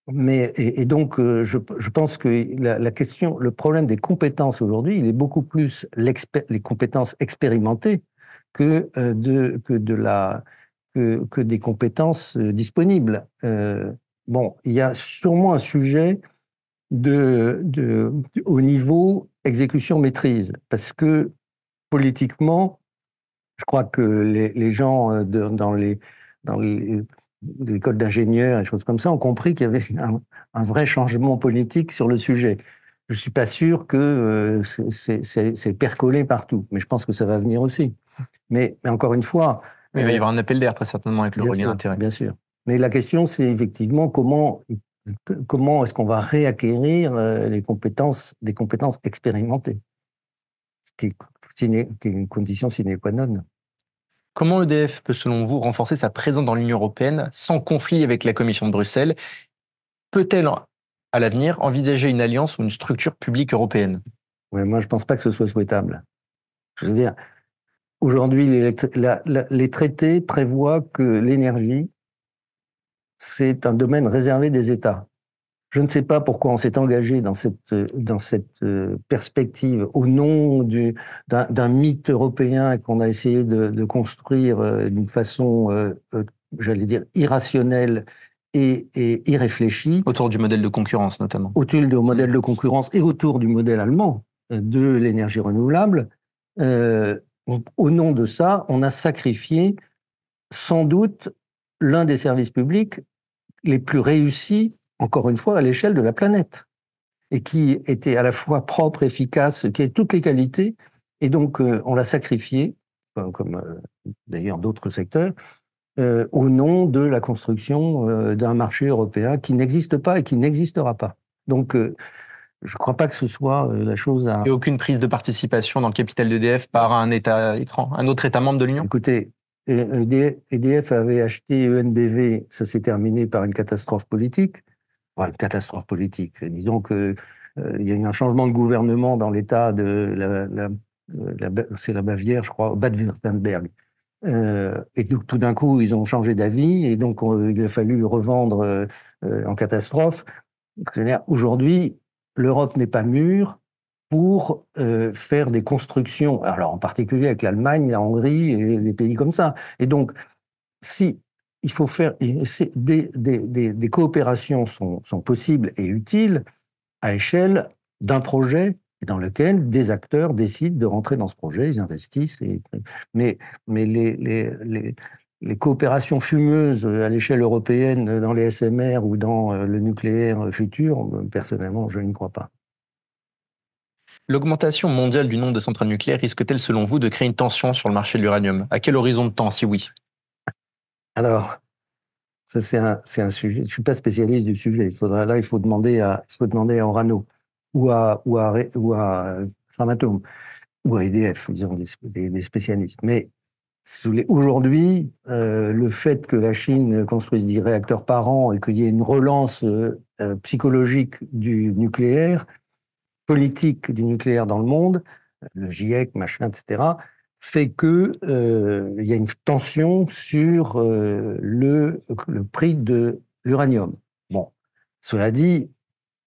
B: donc, je pense que le problème des compétences aujourd'hui, il est beaucoup plus les compétences expérimentées que des compétences disponibles. Bon, il y a sûrement un sujet au niveau exécution-maîtrise, parce que politiquement, je crois que les gens dans l'école d'ingénieurs et des choses comme ça ont compris qu'il y avait un vrai changement politique sur le sujet. Je ne suis pas sûr que c'est percolé partout, mais je pense que ça va venir aussi. Mais encore une fois,
A: Mais il va y avoir un appel d'air très certainement avec le regain d'intérêt.
B: bien sûr. Mais la question, c'est effectivement comment est-ce qu'on va réacquérir des compétences expérimentées, qui est une condition sine qua non.
A: Comment EDF peut, selon vous, renforcer sa présence dans l'Union européenne sans conflit avec la Commission de Bruxelles? Peut-elle, à l'avenir, envisager une alliance ou une structure publique européenne?
B: Ouais, moi, je ne pense pas que ce soit souhaitable. Je veux dire, aujourd'hui, les traités prévoient que l'énergie, c'est un domaine réservé des États. Je ne sais pas pourquoi on s'est engagé dans cette perspective au nom d'un mythe européen qu'on a essayé de construire d'une façon, j'allais dire, irrationnelle et irréfléchie.
A: Autour du modèle de concurrence, notamment.
B: Autour du modèle de concurrence et autour du modèle allemand de l'énergie renouvelable. Au nom de ça, on a sacrifié sans doute l'un des services publics les plus réussis, encore une fois, à l'échelle de la planète, et qui était à la fois propre, efficace, qui a toutes les qualités, et donc on l'a sacrifié, comme d'ailleurs d'autres secteurs, au nom de la construction d'un marché européen qui n'existe pas et qui n'existera pas. Donc, je ne crois pas que ce soit la chose à...
A: Et aucune prise de participation dans le capital d'EDF par un autre État membre de l'Union?
B: Écoutez, EDF avait acheté ENBV, ça s'est terminé par une catastrophe politique. Enfin, une catastrophe politique. Disons que il y a eu un changement de gouvernement dans l'État de c'est la Bavière, je crois, Bade-Württemberg. Et donc, tout d'un coup, ils ont changé d'avis et donc il a fallu revendre en catastrophe. Aujourd'hui, l'Europe n'est pas mûre pour faire des constructions, alors en particulier avec l'Allemagne, la Hongrie et les pays comme ça. Et donc, si il faut faire des coopérations sont possibles et utiles à échelle d'un projet dans lequel des acteurs décident de rentrer dans ce projet, ils investissent. Mais les coopérations fumeuses à l'échelle européenne dans les SMR ou dans le nucléaire futur, personnellement, je n'y crois pas.
A: L'augmentation mondiale du nombre de centrales nucléaires risque-t-elle, selon vous, de créer une tension sur le marché de l'uranium? À quel horizon de temps, si oui?
B: Alors, ça, c'est un sujet. Je ne suis pas spécialiste du sujet. Il faut demander à Orano ou à Framatome ou à EDF. Ils ont des spécialistes. Mais aujourd'hui, le fait que la Chine construise 10 réacteurs par an et qu'il y ait une relance psychologique du nucléaire, politique du nucléaire dans le monde, le GIEC, machin, etc., fait que il y a une tension sur le prix de l'uranium. Bon, cela dit,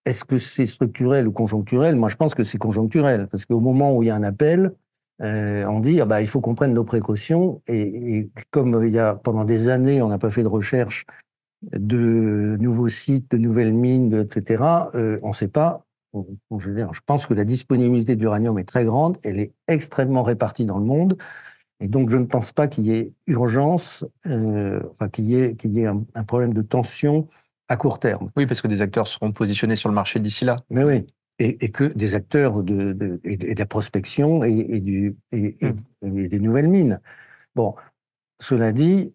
B: est-ce que c'est structurel ou conjoncturel? Moi, je pense que c'est conjoncturel, parce qu'au moment où il y a un appel, on dit ah bah, il faut qu'on prenne nos précautions, et comme pendant des années, on n'a pas fait de recherche de nouveaux sites, de nouvelles mines, etc., on ne sait pas. Je pense que la disponibilité de l'uranium est très grande, elle est extrêmement répartie dans le monde, et donc je ne pense pas qu'il y ait urgence, enfin qu'il y ait un problème de tension à court terme.
A: Oui, parce que des acteurs seront positionnés sur le marché d'ici là.
B: Mais oui, et que des acteurs et de la prospection et des nouvelles mines. Bon, cela dit,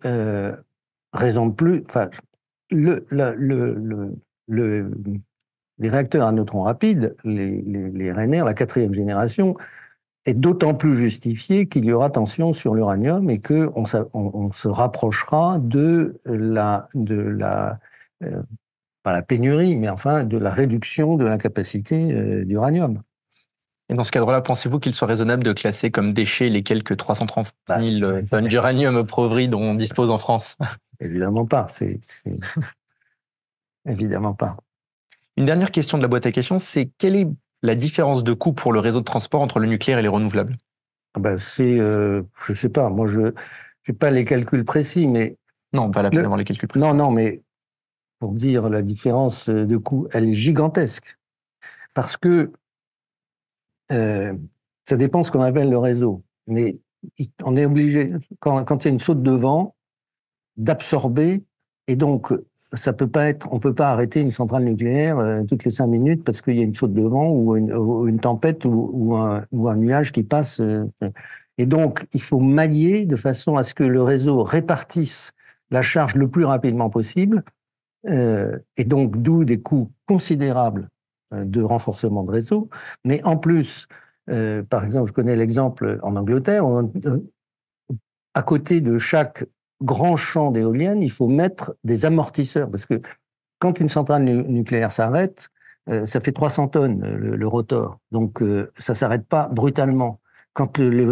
B: raison de plus, enfin, le, la- le- les réacteurs à neutrons rapides, les RNR, la quatrième génération, est d'autant plus justifié qu'il y aura tension sur l'uranium et qu'on on se rapprochera pas la pénurie, mais enfin de la réduction de la capacité d'uranium.
A: Et dans ce cadre-là, pensez-vous qu'il soit raisonnable de classer comme déchets les quelques 330
B: Bah,
A: 000 tonnes d'uranium appauvri dont on dispose en France?
B: évidemment pas, évidemment pas.
A: Une dernière question de la boîte à questions, c'est quelle est la différence de coût pour le réseau de transport entre le nucléaire et les renouvelables?
B: Ben, je sais pas, moi je n'ai pas les calculs précis, mais
A: Non, pas la peine d'avoir les calculs précis.
B: non, mais pour dire la différence de coût, elle est gigantesque. Parce que ça dépend de ce qu'on appelle le réseau. Mais on est obligé, quand il y a une saute de vent, d'absorber Et donc, on peut pas arrêter une centrale nucléaire toutes les 5 minutes parce qu'il y a une saute de vent ou une tempête ou un nuage qui passe. Et donc, il faut mailler de façon à ce que le réseau répartisse la charge le plus rapidement possible. Et donc, d'où des coûts considérables de renforcement de réseau. Mais en plus, par exemple, je connais l'exemple en Angleterre, à côté de chaque grand champ d'éoliennes, il faut mettre des amortisseurs. Parce que quand une centrale nucléaire s'arrête, ça fait 300 tonnes le rotor. Donc, ça ne s'arrête pas brutalement. Quand le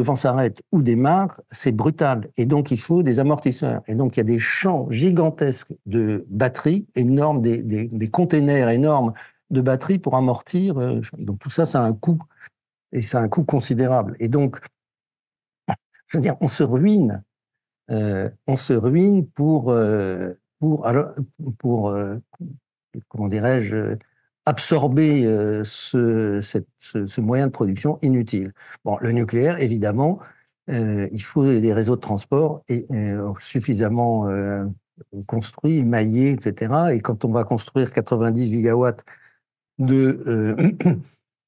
B: vent s'arrête ou démarre, c'est brutal. Et donc, il faut des amortisseurs. Et donc, il y a des champs gigantesques de batteries énormes, des containers énormes de batteries pour amortir. Donc, tout ça, ça a un coût. Et ça a un coût considérable. Et donc, je veux dire, on se ruine pour comment dirais-je, absorber ce moyen de production inutile. Bon, le nucléaire, évidemment, il faut des réseaux de transport suffisamment construits, maillés, etc. Et quand on va construire 90 gigawatts de,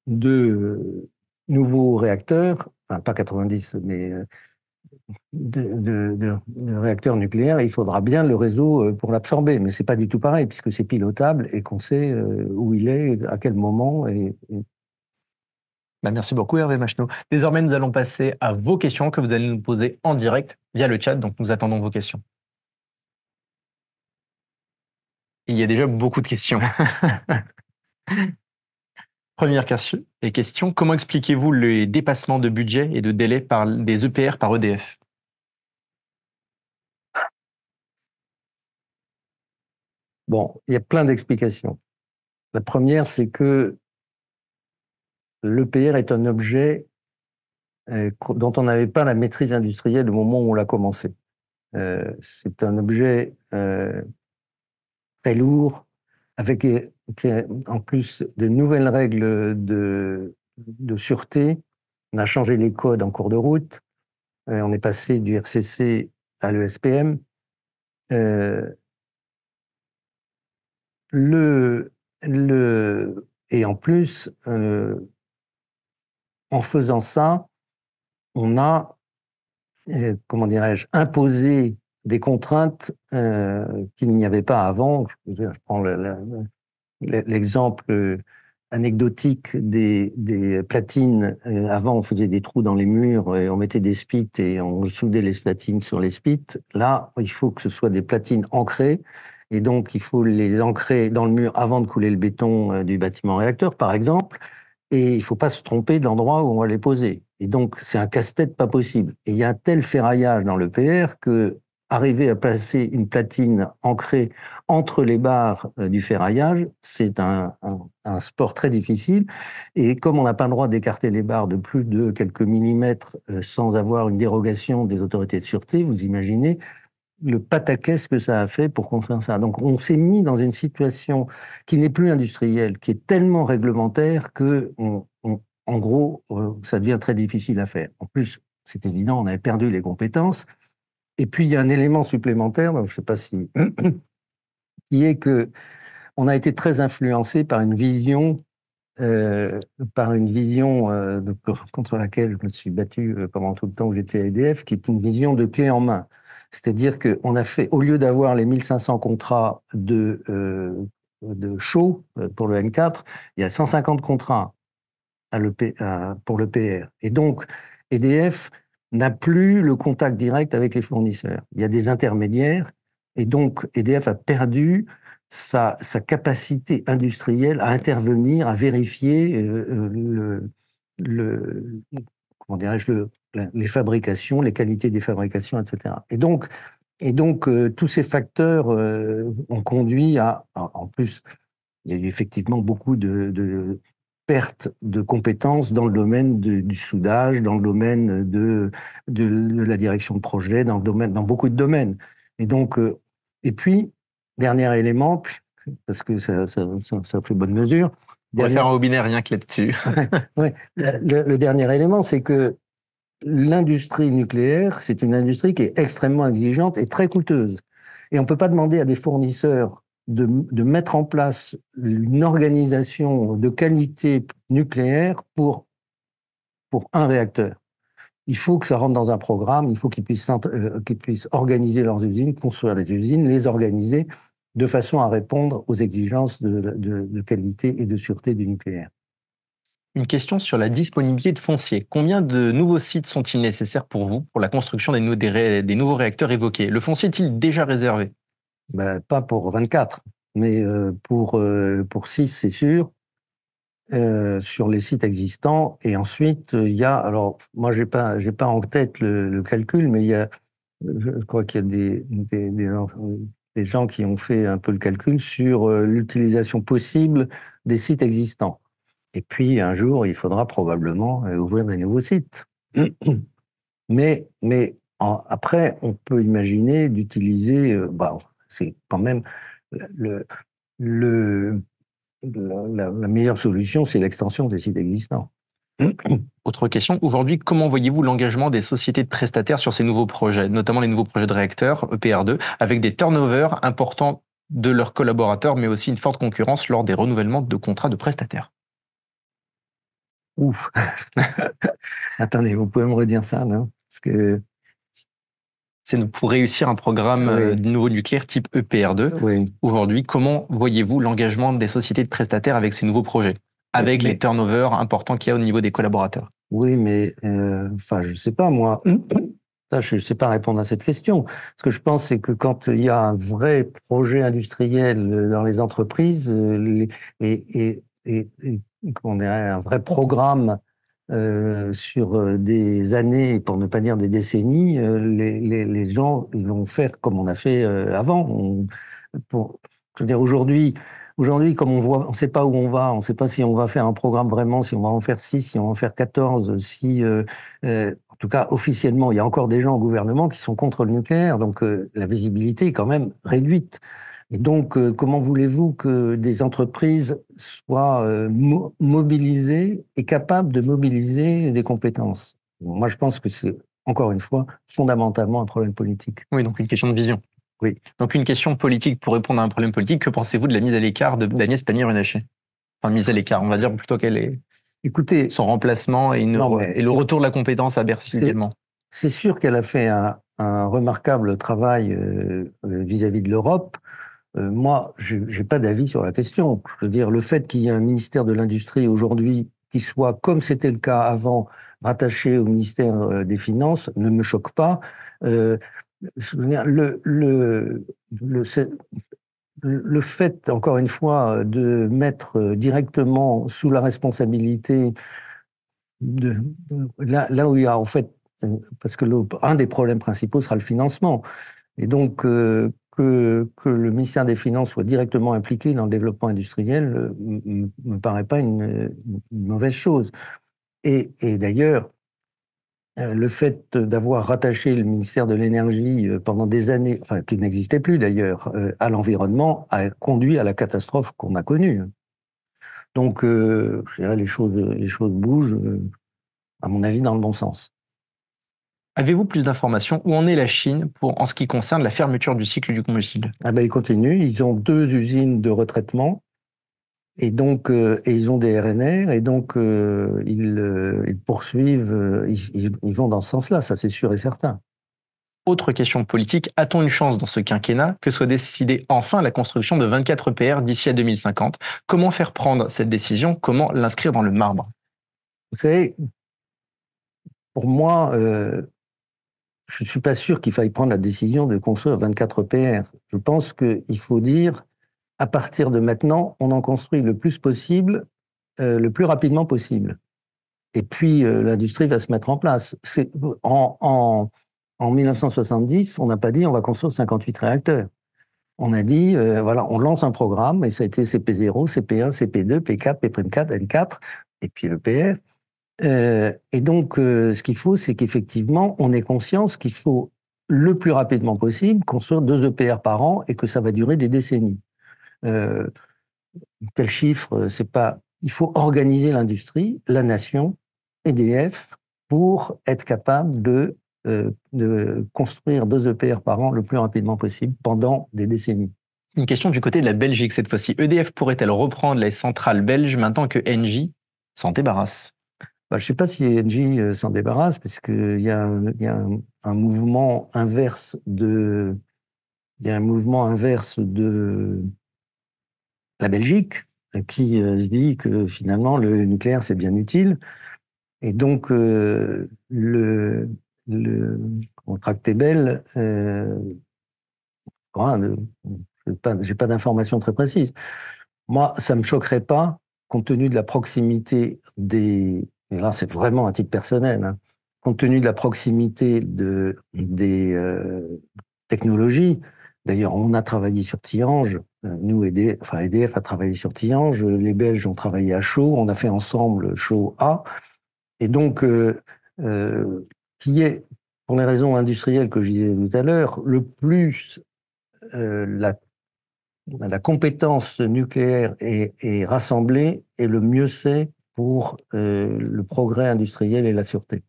B: de nouveaux réacteurs, enfin pas 90, mais de réacteurs nucléaires, il faudra bien le réseau pour l'absorber. Mais c'est pas du tout pareil, puisque c'est pilotable et qu'on sait où il est, à quel moment.
A: Bah, merci beaucoup, Hervé Macheneau. Désormais, nous allons passer à vos questions que vous allez nous poser en direct via le chat. Donc, nous attendons vos questions. Il y a déjà beaucoup de questions. Première question, comment expliquez-vous les dépassements de budget et de délai des EPR par EDF?
B: Bon, il y a plein d'explications. La première, c'est que l'EPR est un objet dont on n'avait pas la maîtrise industrielle au moment où on l'a commencé. C'est un objet très lourd, avec en plus de nouvelles règles de sûreté. On a changé les codes en cours de route. On est passé du RCC à l'ESPM. Et en plus, en faisant ça, on a, comment dirais-je, imposé des contraintes qu'il n'y avait pas avant. Je prends l'exemple anecdotique des platines. Avant, on faisait des trous dans les murs et on mettait des spits et on soudait les platines sur les spits. Là, il faut que ce soit des platines ancrées. Et donc, il faut les ancrer dans le mur avant de couler le béton du bâtiment réacteur, par exemple. Et il ne faut pas se tromper de l'endroit où on va les poser. Et donc, c'est un casse-tête pas possible. Et il y a un tel ferraillage dans le PR que arriver à placer une platine ancrée entre les barres du ferraillage, c'est un sport très difficile. Et comme on n'a pas le droit d'écarter les barres de plus de quelques millimètres sans avoir une dérogation des autorités de sûreté, vous imaginez le pataquès que ça a fait pour construire ça. Donc on s'est mis dans une situation qui n'est plus industrielle, qui est tellement réglementaire que, en gros, ça devient très difficile à faire. En plus, c'est évident, on avait perdu les compétences. Et puis, il y a un élément supplémentaire, donc je ne sais pas si... qui est que on a été très influencé par une vision contre laquelle je me suis battu pendant tout le temps où j'étais à EDF, qui est une vision de clé en main. C'est-à-dire qu'on a fait, au lieu d'avoir les 1500 contrats de show pour le N4, il y a 150 contrats pour le PR. Et donc, EDF n'a plus le contact direct avec les fournisseurs. Il y a des intermédiaires, et donc EDF a perdu sa capacité industrielle à intervenir, à vérifier comment dirais-je, les fabrications, les qualités des fabrications, etc. Et donc tous ces facteurs ont conduit en plus, il y a eu effectivement beaucoup de pertes de compétences dans le domaine du soudage, dans le domaine de la direction de projet, dans beaucoup de domaines. Et donc, et puis, dernier élément, parce que ça fait bonne mesure.
A: On va faire un webinaire rien que là-dessus.
B: Ouais, le dernier élément, c'est que l'industrie nucléaire, c'est une industrie qui est extrêmement exigeante et très coûteuse. Et on ne peut pas demander à des fournisseurs de mettre en place une organisation de qualité nucléaire pour un réacteur. Il faut que ça rentre dans un programme, il faut qu'ils puissent organiser leurs usines, construire les usines, les organiser de façon à répondre aux exigences de qualité et de sûreté du nucléaire.
A: Une question sur la disponibilité de foncier. Combien de nouveaux sites sont-ils nécessaires pour vous pour la construction des nouveaux réacteurs évoqués? Le foncier est-il déjà réservé?
B: Ben, pas pour 24, mais pour 6, c'est sûr, sur les sites existants. Et ensuite, il y a, alors moi, j'ai pas en tête le calcul, mais je crois qu'il y a des gens qui ont fait un peu le calcul sur l'utilisation possible des sites existants. Et puis, un jour, il faudra probablement ouvrir des nouveaux sites. Mais après, on peut imaginer d'utiliser, c'est quand même le, le, la meilleure solution, c'est l'extension des sites existants.
A: Autre question, aujourd'hui, comment voyez-vous l'engagement des sociétés de prestataires sur ces nouveaux projets, notamment les nouveaux projets de réacteurs, EPR2, avec des turnovers importants de leurs collaborateurs, mais aussi une forte concurrence lors des renouvellements de contrats de prestataires?
B: Ouf. Attendez, vous pouvez me redire ça, non? Parce que
A: C'est pour réussir un programme
B: oui,
A: de nouveau nucléaire type EPR2.
B: oui.
A: Aujourd'hui, comment voyez-vous l'engagement des sociétés de prestataires avec ces nouveaux projets, avec les turnovers importants qu'il y a au niveau des collaborateurs?
B: Oui, mais enfin, je ne sais pas, moi. Ça, je ne sais pas répondre à cette question. Ce que je pense, c'est que quand il y a un vrai projet industriel dans les entreprises et qu'on dirait un vrai programme sur des années, pour ne pas dire des décennies, les gens ils vont faire comme on a fait avant. Je veux dire, aujourd'hui, comme on voit, on ne sait pas où on va, on ne sait pas si on va faire un programme vraiment, si on va en faire 6, si on va en faire 14, si, en tout cas, officiellement, il y a encore des gens au gouvernement qui sont contre le nucléaire, donc la visibilité est quand même réduite. Et donc, comment voulez-vous que des entreprises soient mobilisées et capables de mobiliser des compétences? Moi, je pense que c'est, encore une fois, fondamentalement un problème politique.
A: Oui, donc une question de vision.
B: Oui.
A: Donc une question politique pour répondre à un problème politique. Que pensez-vous de la mise à l'écart d'Agnès Pannier-Runacher? Enfin, mise à l'écart, on va dire plutôt qu'elle est
B: Écoutez,
A: son remplacement et le retour de la compétence à Bercy également.
B: c'est sûr qu'elle a fait un remarquable travail vis-à-vis de l'Europe. Moi, je n'ai pas d'avis sur la question. Je veux dire, le fait qu'il y ait un ministère de l'Industrie aujourd'hui qui soit, comme c'était le cas avant, rattaché au ministère des Finances, ne me choque pas. Je veux dire, le fait, encore une fois, de mettre directement sous la responsabilité là où il y a en fait, parce que un des problèmes principaux sera le financement. Et donc, que le ministère des Finances soit directement impliqué dans le développement industriel me paraît pas une mauvaise chose. Et d'ailleurs, le fait d'avoir rattaché le ministère de l'Énergie pendant des années, enfin, qui n'existait plus d'ailleurs, à l'environnement, a conduit à la catastrophe qu'on a connue. Donc, je dirais, les choses bougent, à mon avis, dans le bon sens.
A: Avez-vous plus d'informations? Où en est la Chine en ce qui concerne la fermeture du cycle du combustible?
B: Ah ben, ils continuent. Ils ont 2 usines de retraitement et donc et ils ont des RNR et donc ils poursuivent. Ils vont dans ce sens-là, ça c'est sûr et certain.
A: Autre question politique, a-t-on une chance dans ce quinquennat que soit décidée enfin la construction de 24 EPR d'ici à 2050? Comment faire prendre cette décision? Comment l'inscrire dans le marbre?
B: Vous savez, pour moi, je ne suis pas sûr qu'il faille prendre la décision de construire 24 EPR. Je pense qu'il faut dire, à partir de maintenant, on en construit le plus possible, le plus rapidement possible. Et puis, l'industrie va se mettre en place. En 1970, on n'a pas dit on va construire 58 réacteurs. On a dit, voilà, on lance un programme, et ça a été CP0, CP1, CP2, P4, P'4, N4, et puis le PR. Et donc, ce qu'il faut, c'est qu'effectivement, on ait conscience qu'il faut le plus rapidement possible construire 2 EPR par an et que ça va durer des décennies. Quel chiffre? C'est pas. Il faut organiser l'industrie, la nation, EDF, pour être capable de de construire 2 EPR par an le plus rapidement possible pendant des décennies.
A: Une question du côté de la Belgique cette fois-ci. EDF pourrait-elle reprendre les centrales belges maintenant que Engie s'en débarrasse?
B: Je ne sais pas si Engie s'en débarrasse, parce qu'il y a, un mouvement inverse de, il y a un mouvement inverse de la Belgique qui se dit que finalement le nucléaire c'est bien utile, et donc le Tractebel, j'ai pas d'informations très précises. Moi, ça me choquerait pas, compte tenu de la proximité et là c'est vraiment un titre personnel, hein, compte tenu de la proximité des technologies. D'ailleurs, on a travaillé sur Tihange, nous, EDF a travaillé sur Tihange, les Belges ont travaillé à Chaux, on a fait ensemble Chaux A, et donc, qui est, pour les raisons industrielles que je disais tout à l'heure, le plus la compétence nucléaire est rassemblée, et le mieux c'est pour le progrès industriel et la sûreté.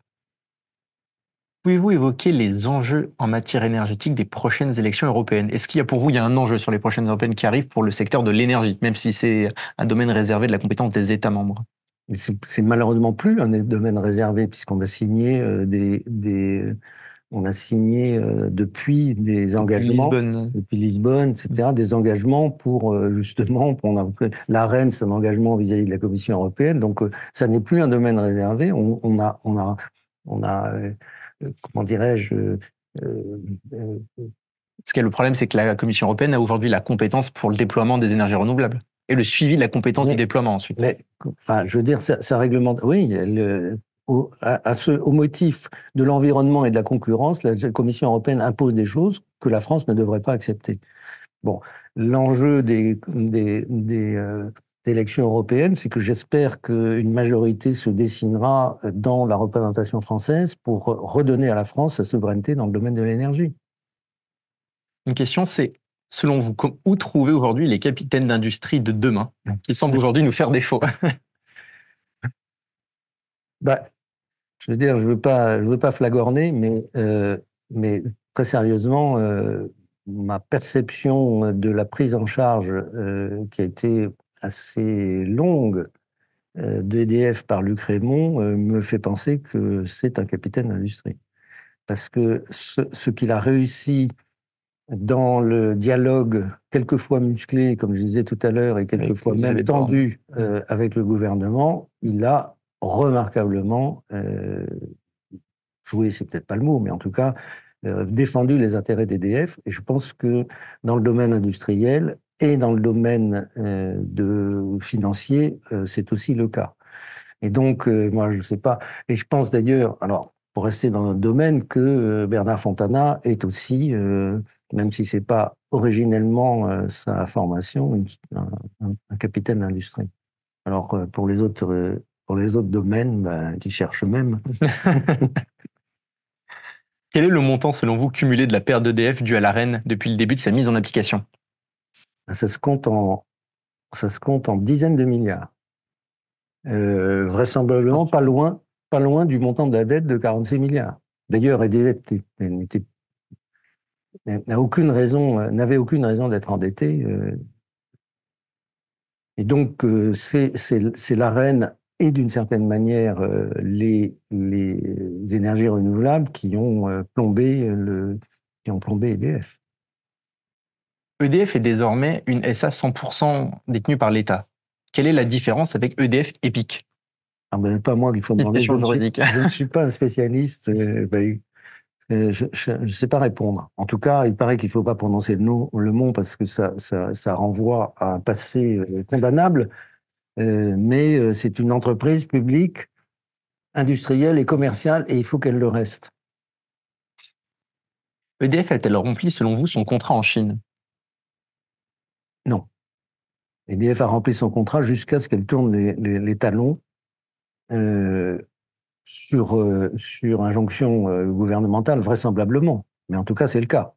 A: Pouvez-vous évoquer les enjeux en matière énergétique des prochaines élections européennes? Est-ce qu'il y a pour vous, il y a un enjeu sur les prochaines européennes qui arrivent pour le secteur de l'énergie, même si c'est un domaine réservé de la compétence des États membres?
B: Mais c'est malheureusement plus un domaine réservé, puisqu'on a signé on a signé depuis des engagements,
A: Lisbonne.
B: depuis Lisbonne, etc., des engagements pour justement, l'AREN, c'est un engagement vis-à-vis de la Commission européenne, donc ça n'est plus un domaine réservé. On a comment dirais-je,
A: Parce que le problème, c'est que la Commission européenne a aujourd'hui la compétence pour le déploiement des énergies renouvelables et le suivi de la compétence du déploiement ensuite.
B: Mais, enfin, je veux dire, ça réglemente. Oui, au motif de l'environnement et de la concurrence, la Commission européenne impose des choses que la France ne devrait pas accepter. Bon, l'enjeu des élections européennes, c'est que j'espère qu'une majorité se dessinera dans la représentation française pour redonner à la France sa souveraineté dans le domaine de l'énergie.
A: Une question, c'est, selon vous, où trouver aujourd'hui les capitaines d'industrie de demain qui semblent aujourd'hui nous faire défaut?
B: Je veux dire, je veux pas flagorner, mais très sérieusement, ma perception de la prise en charge qui a été assez longue d'EDF par Luc Rémont me fait penser que c'est un capitaine d'industrie. Parce que ce qu'il a réussi dans le dialogue, quelquefois musclé, comme je disais tout à l'heure, et quelquefois même tendu avec le gouvernement, il a remarquablement joué, c'est peut-être pas le mot, mais en tout cas défendu les intérêts d'EDF. Et je pense que dans le domaine industriel et dans le domaine financier, c'est aussi le cas. Et donc, moi, je ne sais pas. Et je pense d'ailleurs, alors, pour rester dans notre domaine, que Bernard Fontana est aussi, même si ce n'est pas originellement sa formation, un capitaine d'industrie. Alors, pour les autres domaines, ben, qui cherchent même.
A: Quel est le montant, selon vous, cumulé de la perte d'EDF due à l'AREN depuis le début de sa mise en application?
B: Ça se compte en dizaines de milliards. Vraisemblablement pas loin du montant de la dette de 46 milliards. D'ailleurs, EDF n'avait aucune raison d'être endetté. Et donc, c'est l'AREN et d'une certaine manière les énergies renouvelables qui ont plombé EDF.
A: EDF est désormais une SA 100% détenue par l'État. Quelle est la différence avec EDF EPIC?
B: Ah ben, pas moi qu'il faut demander. Je ne suis pas un spécialiste. Je ne sais pas répondre. En tout cas, il paraît qu'il ne faut pas prononcer le mot parce que ça renvoie à un passé condamnable. Mais c'est une entreprise publique, industrielle et commerciale, et il faut qu'elle le reste.
A: EDF a-t-elle rempli, selon vous, son contrat en Chine?
B: Non. EDF a rempli son contrat jusqu'à ce qu'elle tourne les talons sur injonction gouvernementale, vraisemblablement. Mais en tout cas, c'est le cas.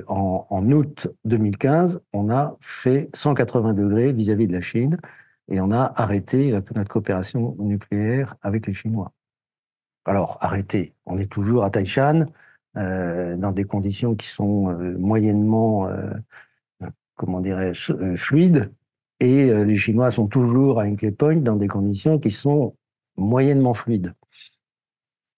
B: En août 2015, on a fait 180 degrés vis-à-vis de la Chine et on a arrêté notre coopération nucléaire avec les Chinois. Alors, arrêté. On est toujours à Taishan, dans des conditions qui sont moyennement, comment dirais-je, fluides. Et les Chinois sont toujours à Hinkley Point dans des conditions qui sont moyennement fluides.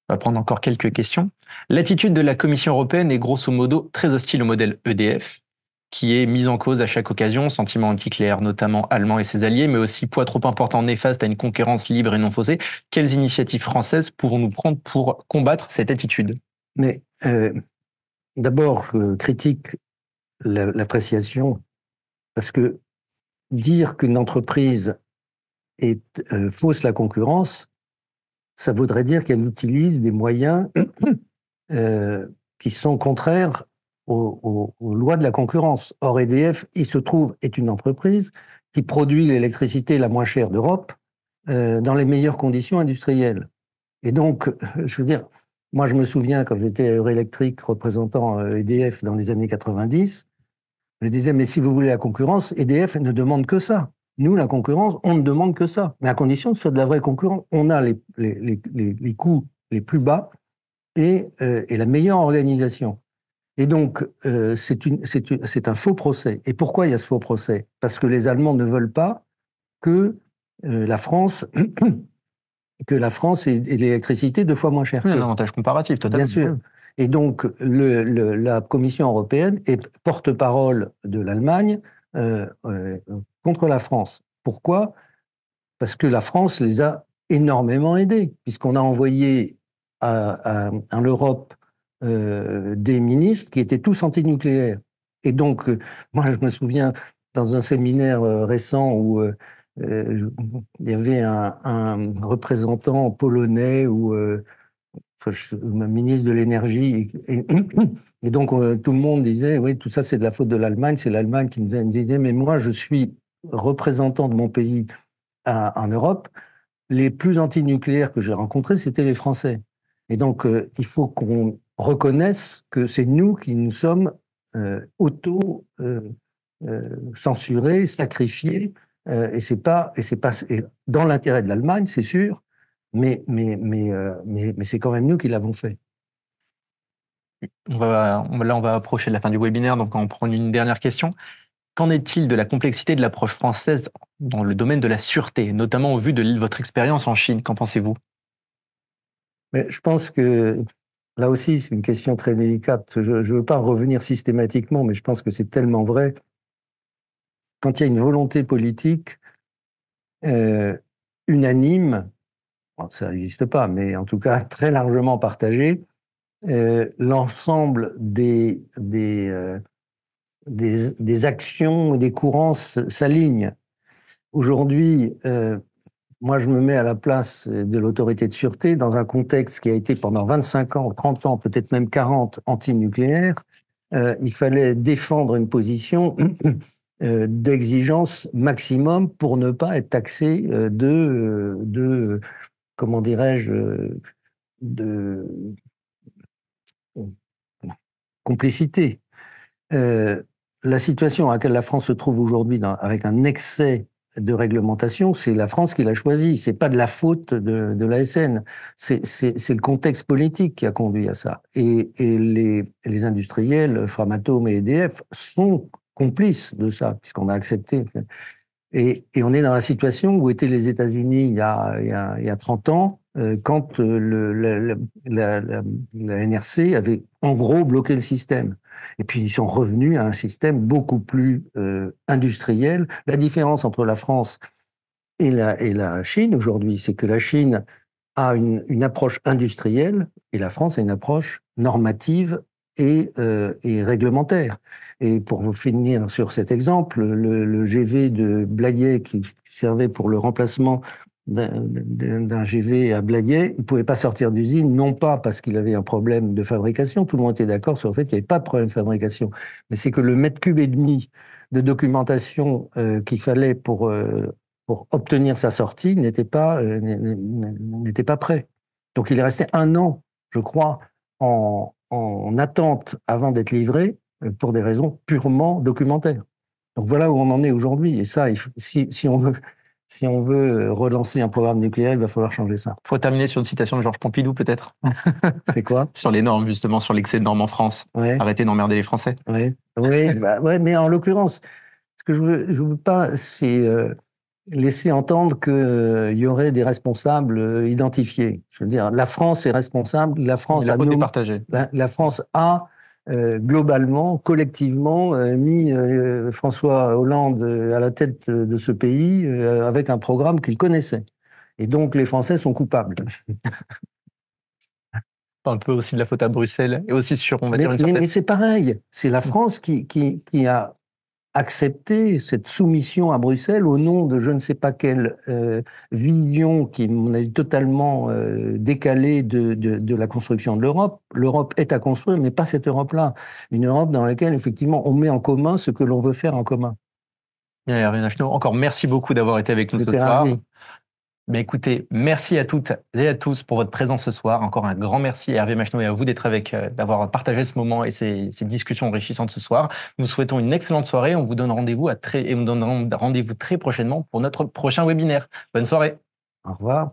A: On va prendre encore quelques questions. L'attitude de la Commission européenne est grosso modo très hostile au modèle EDF, qui est mis en cause à chaque occasion, sentiment anti-nucléaire notamment allemand et ses alliés, mais aussi poids trop important néfaste à une concurrence libre et non faussée. Quelles initiatives françaises pourrons-nous prendre pour combattre cette attitude?
B: Mais d'abord, je critique l'appréciation, parce que dire qu'une entreprise fausse la concurrence, ça voudrait dire qu'elle utilise des moyens qui sont contraires aux lois de la concurrence. Or, EDF, il se trouve, est une entreprise qui produit l'électricité la moins chère d'Europe dans les meilleures conditions industrielles. Et donc, je veux dire, moi, je me souviens, quand j'étais à Eurélectrique représentant EDF dans les années 90, je disais, mais si vous voulez la concurrence, EDF ne demande que ça. Nous, la concurrence, on ne demande que ça. Mais à condition que ce soit de la vraie concurrence. On a les coûts les plus bas et la meilleure organisation. Et donc, c'est un faux procès. Et pourquoi il y a ce faux procès? Parce que les Allemands ne veulent pas que la France ait l'électricité 2 fois moins chère
A: Oui, un
B: qu'eux.
A: avantage comparatif, totalement.
B: Bien sûr. Et donc, la Commission européenne est porte-parole de l'Allemagne contre la France. Pourquoi? Parce que la France les a énormément aidés, puisqu'on a envoyé à l'Europe des ministres qui étaient tous antinucléaires. Et donc, moi, je me souviens, dans un séminaire récent où il y avait un représentant polonais ou ministre de l'énergie. Et donc, tout le monde disait, oui, tout ça, c'est de la faute de l'Allemagne. C'est l'Allemagne qui nous disait, mais moi, je suis représentant de mon pays en Europe. Les plus antinucléaires que j'ai rencontrés, c'était les Français. Et donc, il faut qu'on reconnaisse que c'est nous qui nous sommes censurés, sacrifiés. Et c'est pas dans l'intérêt de l'Allemagne, c'est sûr, mais c'est quand même nous qui l'avons fait.
A: Là, on va approcher de la fin du webinaire, donc on va prendre une dernière question. Qu'en est-il de la complexité de l'approche française dans le domaine de la sûreté, notamment au vu de votre expérience en Chine? Qu'en pensez-vous?
B: Mais je pense que là aussi, c'est une question très délicate. Je ne veux pas revenir systématiquement, mais je pense que c'est tellement vrai. Quand il y a une volonté politique unanime, bon, ça n'existe pas, mais en tout cas très largement partagée, l'ensemble des actions, des courants s'alignent. Aujourd'hui, moi, je me mets à la place de l'autorité de sûreté dans un contexte qui a été pendant 25 ans, 30 ans, peut-être même 40 anti-nucléaire. Il fallait défendre une position d'exigence maximum pour ne pas être taxé comment dirais-je, de complicité. La situation à laquelle la France se trouve aujourd'hui, avec un excès de réglementation, c'est la France qui l'a choisi. C'est pas de la faute de l'ASN. C'est le contexte politique qui a conduit à ça. Et les industriels, Framatome et EDF, sont complices de ça, puisqu'on a accepté. Et on est dans la situation où étaient les États-Unis il y a 30 ans, quand la NRC avait en gros bloqué le système. Et puis ils sont revenus à un système beaucoup plus industriel. La différence entre la France et la Chine aujourd'hui, c'est que la Chine a une approche industrielle et la France a une approche normative et réglementaire. Et pour vous finir sur cet exemple, le GV de Blayais qui servait pour le remplacement d'un GV à Blayais, il ne pouvait pas sortir d'usine, non pas parce qu'il avait un problème de fabrication, tout le monde était d'accord sur le fait qu'il n'y avait pas de problème de fabrication, mais c'est que le mètre cube et demi de documentation qu'il fallait pour obtenir sa sortie n'était pas prêt. Donc il est resté 1 an, je crois, en attente avant d'être livré pour des raisons purement documentaires. Donc voilà où on en est aujourd'hui. Et ça, si on veut, si on veut relancer un programme nucléaire, il va falloir changer ça.
A: Faut terminer sur une citation de Georges Pompidou, peut-être,
B: C'est quoi?
A: sur les normes, justement, sur l'excès de normes en France.
B: Ouais,
A: Arrêtez d'emmerder les Français.
B: ouais, oui, bah, ouais, mais en l'occurrence, ce que je veux pas, c'est laisser entendre qu'il y aurait des responsables identifiés. Je veux dire, la France est responsable,
A: Mais la faute est partagée.
B: La France a globalement, collectivement, mis François Hollande à la tête de ce pays avec un programme qu'il connaissait. Et donc les Français sont coupables.
A: Un peu aussi de la faute à Bruxelles, et aussi sur, on va dire, une certaine...
B: Mais c'est pareil, c'est la France qui a accepté cette soumission à Bruxelles au nom de je ne sais pas quelle vision qui, à mon avis, totalement décalée de la construction de l'Europe. L'Europe est à construire, mais pas cette Europe-là. Une Europe dans laquelle, effectivement, on met en commun ce que l'on veut faire en commun.
A: Bien, Hervé Macheneau, encore merci beaucoup d'avoir été avec nous ce
B: J'étais
A: soir.
B: ravi.
A: Mais écoutez, merci à toutes et à tous pour votre présence ce soir. Encore un grand merci à Hervé Macheneau et à vous d'être d'avoir partagé ce moment et ces discussions enrichissantes ce soir. Nous souhaitons une excellente soirée. On vous donne rendez-vous et on vous donne rendez-vous très prochainement pour notre prochain webinaire. Bonne soirée.
B: Au revoir.